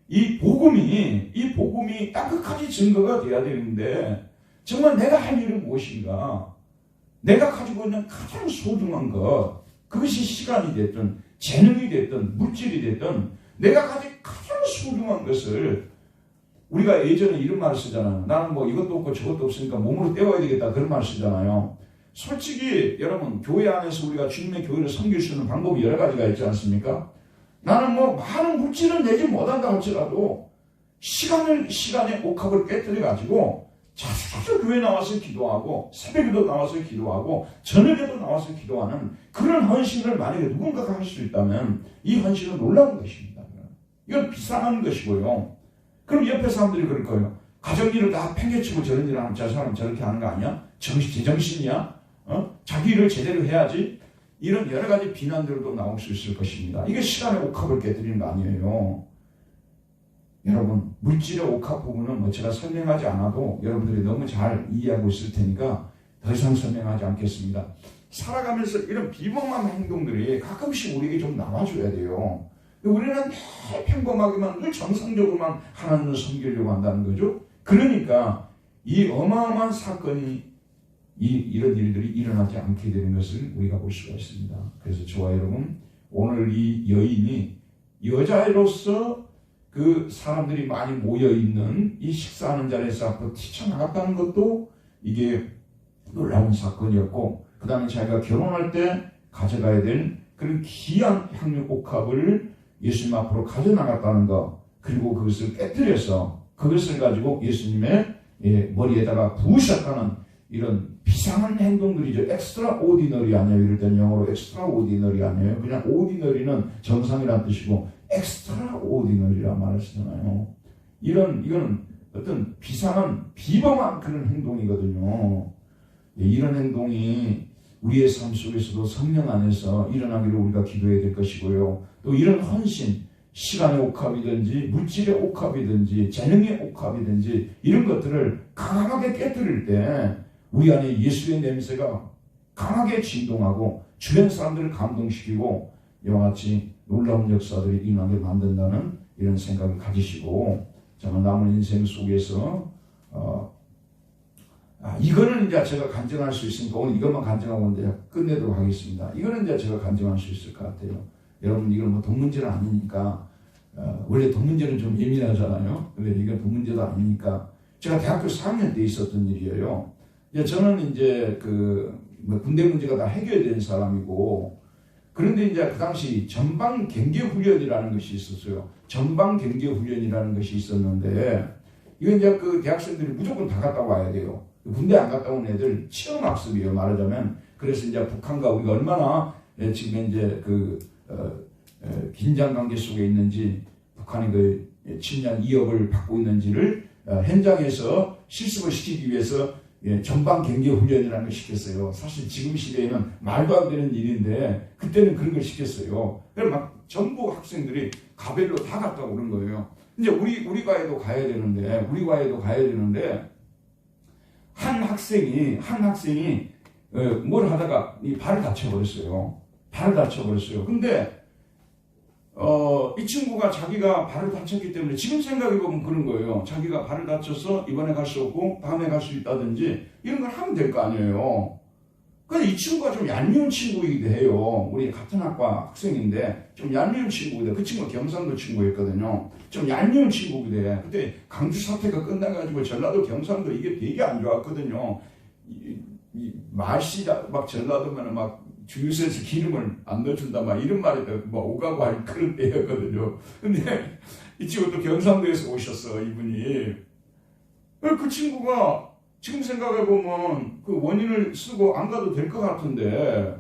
A: 이 복음이 따뜻하게 증거가 돼야 되는데 정말 내가 할 일은 무엇인가? 내가 가지고 있는 가장 소중한 것, 그것이 시간이 됐든 재능이 됐든 물질이 됐든 내가 가진 가장 소중한 것을 우리가 예전에 이런 말을 쓰잖아요. 나는 뭐 이것도 없고 저것도 없으니까 몸으로 때워야 되겠다 그런 말을 쓰잖아요. 솔직히 여러분 교회 안에서 우리가 주님의 교회를 섬길 수 있는 방법이 여러 가지가 있지 않습니까? 나는 뭐 많은 물질은 내지 못한다 할지라도 시간에 옥합을 깨뜨려 가지고 자주 교회 나와서 기도하고 새벽에도 나와서 기도하고 저녁에도 나와서 기도하는 그런 헌신을 만약에 누군가가 할 수 있다면 이 헌신은 놀라운 것입니다. 이건 비상한 것이고요. 그럼 옆에 사람들이 그럴 거예요. 가정일을 다 팽개치고 저런 일을 하면 저 사람 저렇게 하는 거 아니야? 제정신이야? 자기 일을 제대로 해야지? 이런 여러 가지 비난들도 나올 수 있을 것입니다. 이게 시간의 옥합을 깨뜨리는 거 아니에요. 여러분 물질의 옥합 부분은 뭐 제가 설명하지 않아도 여러분들이 너무 잘 이해하고 있을 테니까 더 이상 설명하지 않겠습니다. 살아가면서 이런 비범한 행동들이 가끔씩 우리에게 좀 나와줘야 돼요. 우리는 늘 평범하게만 늘 정상적으로만 하나님을 섬기려고 한다는 거죠. 그러니까 이 어마어마한 사건이 이런 일들이 일어나지 않게 되는 것을 우리가 볼 수가 있습니다. 그래서 저와 여러분 오늘 이 여인이 여자로서 그 사람들이 많이 모여있는 이 식사하는 자리에서 앞으로 뛰쳐나갔다는 것도 이게 놀라운 사건이었고 그 다음에 자기가 결혼할 때 가져가야 될 그런 귀한 향유 옥합을 예수님 앞으로 가져나갔다는 것 그리고 그것을 깨뜨려서 그것을 가지고 예수님의 머리에다가 부으셨다는 이런 비상한 행동들이죠. 엑스트라 오디너리 아니에요. 이럴 때는 영어로 엑스트라 오디너리 아니에요. 그냥 오디너리는 정상이란 뜻이고 엑스트라 오디너리란 말을 쓰잖아요. 이건 어떤 비상한 비범한 그런 행동이거든요. 이런 행동이 우리의 삶 속에서도 성령 안에서 일어나기를 우리가 기도해야 될 것이고요. 또 이런 헌신, 시간의 옥합이든지 물질의 옥합이든지 재능의 옥합이든지 이런 것들을 강하게 깨뜨릴 때 우리 안에 예수의 냄새가 강하게 진동하고 주변 사람들을 감동시키고 이와 같이 놀라운 역사들이 일어나게 만든다는 이런 생각을 가지시고 저는 남은 인생 속에서 이거는 이제 제가 간증할 수 있으니까 오늘 이것만 간증하고 이제 끝내도록 하겠습니다. 이거는 이제 제가 간증할 수 있을 것 같아요. 여러분 이건 뭐 돈 문제는 아니니까 원래 돈 문제는 좀 예민하잖아요. 근데 이건 돈 문제도 아니니까 제가 대학교 4학년 때 있었던 일이에요. 저는 이제 뭐 군대 문제가 다 해결된 사람이고 그런데 이제 그 당시 전방 경계 훈련이라는 것이 있었어요. 전방 경계 훈련이라는 것이 있었는데 이건 이제 그 대학생들이 무조건 다 갔다 와야 돼요. 군대 안 갔다 온 애들 체험학습이에요. 말하자면 그래서 이제 북한과 우리가 얼마나 지금 이제 긴장 관계 속에 있는지 북한이 그 침략 위협을 받고 있는지를 현장에서 실습을 시키기 위해서 전방 경계 훈련이라는 걸 시켰어요. 사실 지금 시대에는 말도 안 되는 일인데 그때는 그런 걸 시켰어요. 그래서 막 전부 학생들이 가벨로 다 갔다 오는 거예요. 이제 우리 과에도 가야 되는데 한 학생이 뭘 하다가 이 발을 다쳐버렸어요. 근데 이 친구가 자기가 발을 다쳤기 때문에 지금 생각해보면 그런 거예요. 자기가 발을 다쳐서 이번에 갈 수 없고 다음에 갈 수 있다든지 이런 걸 하면 될 거 아니에요. 근데 이 친구가 좀 얄미운 친구이기도 해요. 우리 같은 학과 학생인데 좀 얄미운 친구이기도 해요. 그 친구가 경상도 친구였거든요. 좀 얄미운 친구이기도 해요. 그때 강주 사태가 끝나가지고 전라도 경상도 이게 되게 안 좋았거든요. 말씨 막 전라도면 막 주유소에서 기름을 안 넣어준다 막 이런 말이 막 오가고 할 그런 때였거든요. 근데 이 친구 또 경상도에서 오셨어 이분이. 그 친구가 지금 생각해보면 그 원인을 쓰고 안 가도 될 것 같은데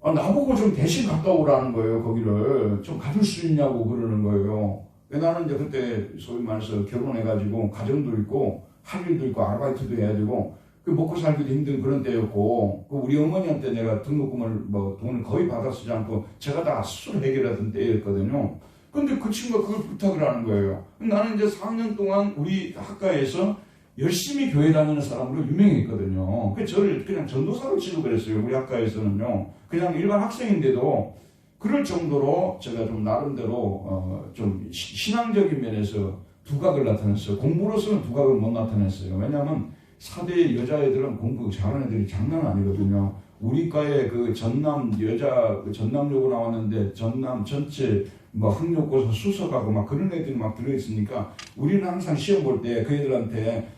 A: 나보고 좀 대신 갔다 오라는 거예요. 거기를 좀 가줄 수 있냐고 그러는 거예요. 나는 이제 그때 소위 말해서 결혼해가지고 가정도 있고 할 일도 있고 아르바이트도 해야 되고 그 먹고 살기도 힘든 그런 때였고 그 우리 어머니한테 내가 등록금을 뭐 돈을 거의 받아 쓰지 않고 제가 다 스스로 해결하던 때였거든요. 근데 그 친구가 그걸 부탁을 하는 거예요. 나는 이제 4년 동안 우리 학과에서 열심히 교회 다니는 사람으로 유명했거든요. 그래서 저를 그냥 전도사로 취급했어요. 우리 학과에서는요. 그냥 일반 학생인데도 그럴 정도로 제가 좀 나름대로 좀 신앙적인 면에서 두각을 나타냈어요. 공부로서는 두각을 못 나타냈어요. 왜냐하면 4대 여자애들은 공부 잘하는 애들이 장난 아니거든요. 우리 과에 그 전남 전남여고 나왔는데 전남 전체 뭐 학력고사 수석하고 막 그런 애들이 막 들어있으니까 우리는 항상 시험 볼 때 그 애들한테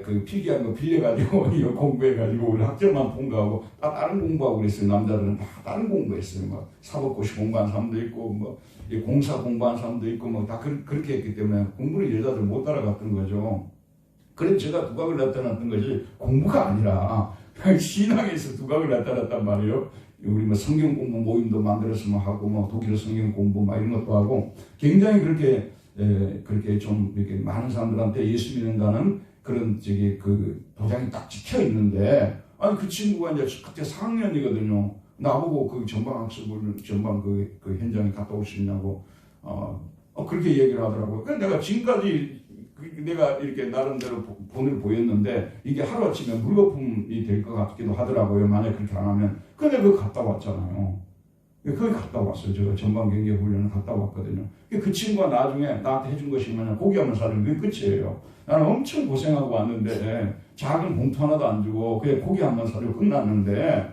A: 그 필기한 거 빌려가지고 이거 공부해가지고 우리 학점만 통과하고 다 다른 공부하고 그랬어요. 남자들은 다 다른 공부했어요. 막 사법고시 공부한 사람도 있고 뭐 공사 공부한 사람도 있고 뭐 다 그렇게 했기 때문에 공부를 여자들 못 따라갔던 거죠. 그래서 제가 두각을 나타났던 것이 공부가 아니라 신앙에서 두각을 나타났단 말이에요. 우리 뭐 성경 공부 모임도 만들어서 뭐 하고 뭐 독일어 성경 공부 막 이런 것도 하고 굉장히 그렇게 좀 이렇게 많은 사람들한테 예수 믿는다는 그런 그 도장이 딱 찍혀 있는데 아니 그 친구가 이제 그때 4학년이거든요. 나보고 그 전방학습을 전방 그 현장에 갔다 올 수 있냐고 그렇게 얘기를 하더라고요. 그래서 내가 지금까지 내가 이렇게 나름대로 본을 보였는데 이게 하루아침에 물거품이 될 것 같기도 하더라고요. 만약 그렇게 안 하면. 근데 그거 갔다 왔잖아요. 거기 갔다 왔어요. 제가 전방경계 훈련을 갔다 왔거든요. 그 친구가 나중에 나한테 해준 것이 뭐냐 고기 한번 사주는 게 끝이에요. 나는 엄청 고생하고 왔는데 작은 봉투 하나도 안 주고 그냥 고기 한번 사주고 끝났는데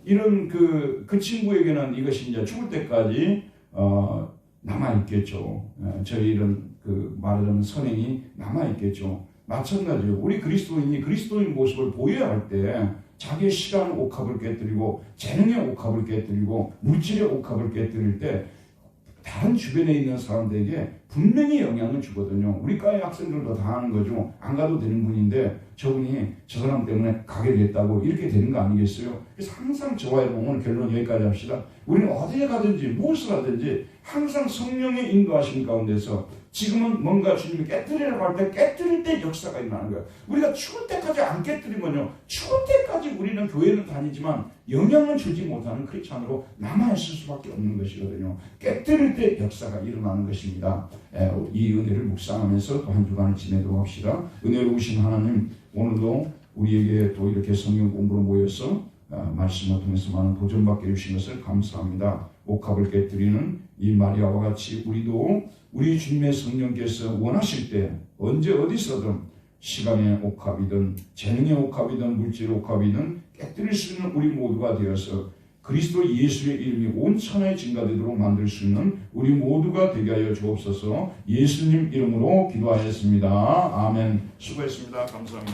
A: 이런 그 친구에게는 이것이 이제 죽을 때까지 남아있겠죠. 저희 이런 말하자면 선행이 남아있겠죠. 마찬가지로 우리 그리스도인이 그리스도인 모습을 보여야 할 때 자기의 시간의 옥합을 깨뜨리고 재능의 옥합을 깨뜨리고 물질의 옥합을 깨뜨릴 때 다른 주변에 있는 사람들에게 분명히 영향을 주거든요. 우리 과의 학생들도 다 하는 거죠. 안 가도 되는 분인데 저분이 저 사람 때문에 가게 됐다고 이렇게 되는 거 아니겠어요? 그래서 항상 저와 여러분 오늘 결론 여기까지 합시다. 우리는 어디에 가든지 무엇을 하든지 항상 성령의 인도하심 가운데서 지금은 뭔가 주님이 깨뜨리라고 할 때 깨뜨릴 때 역사가 일어나는 거예요. 우리가 추울 때까지 안 깨뜨리면요, 추울 때까지 우리는 교회를 다니지만 영향을 주지 못하는 크리스찬으로 남아있을 수밖에 없는 것이거든요. 깨뜨릴 때 역사가 일어나는 것입니다. 이 은혜를 묵상하면서 또 한 주간을 지내도록 합시다. 은혜로우신 하나님, 오늘도 우리에게 또 이렇게 성경 공부로 모여서 말씀을 통해서 많은 도전받게 해주신 것을 감사합니다. 옥합을 깨뜨리는 이 마리아와 같이 우리도 우리 주님의 성령께서 원하실 때 언제 어디서든 시간의 옥합이든 재능의 옥합이든 물질 옥합이든 깨뜨릴 수 있는 우리 모두가 되어서 그리스도 예수의 이름이 온 천하에 증가되도록 만들 수 있는 우리 모두가 되게 하여 주옵소서. 예수님 이름으로 기도하였습니다. 아멘. 수고했습니다. 감사합니다.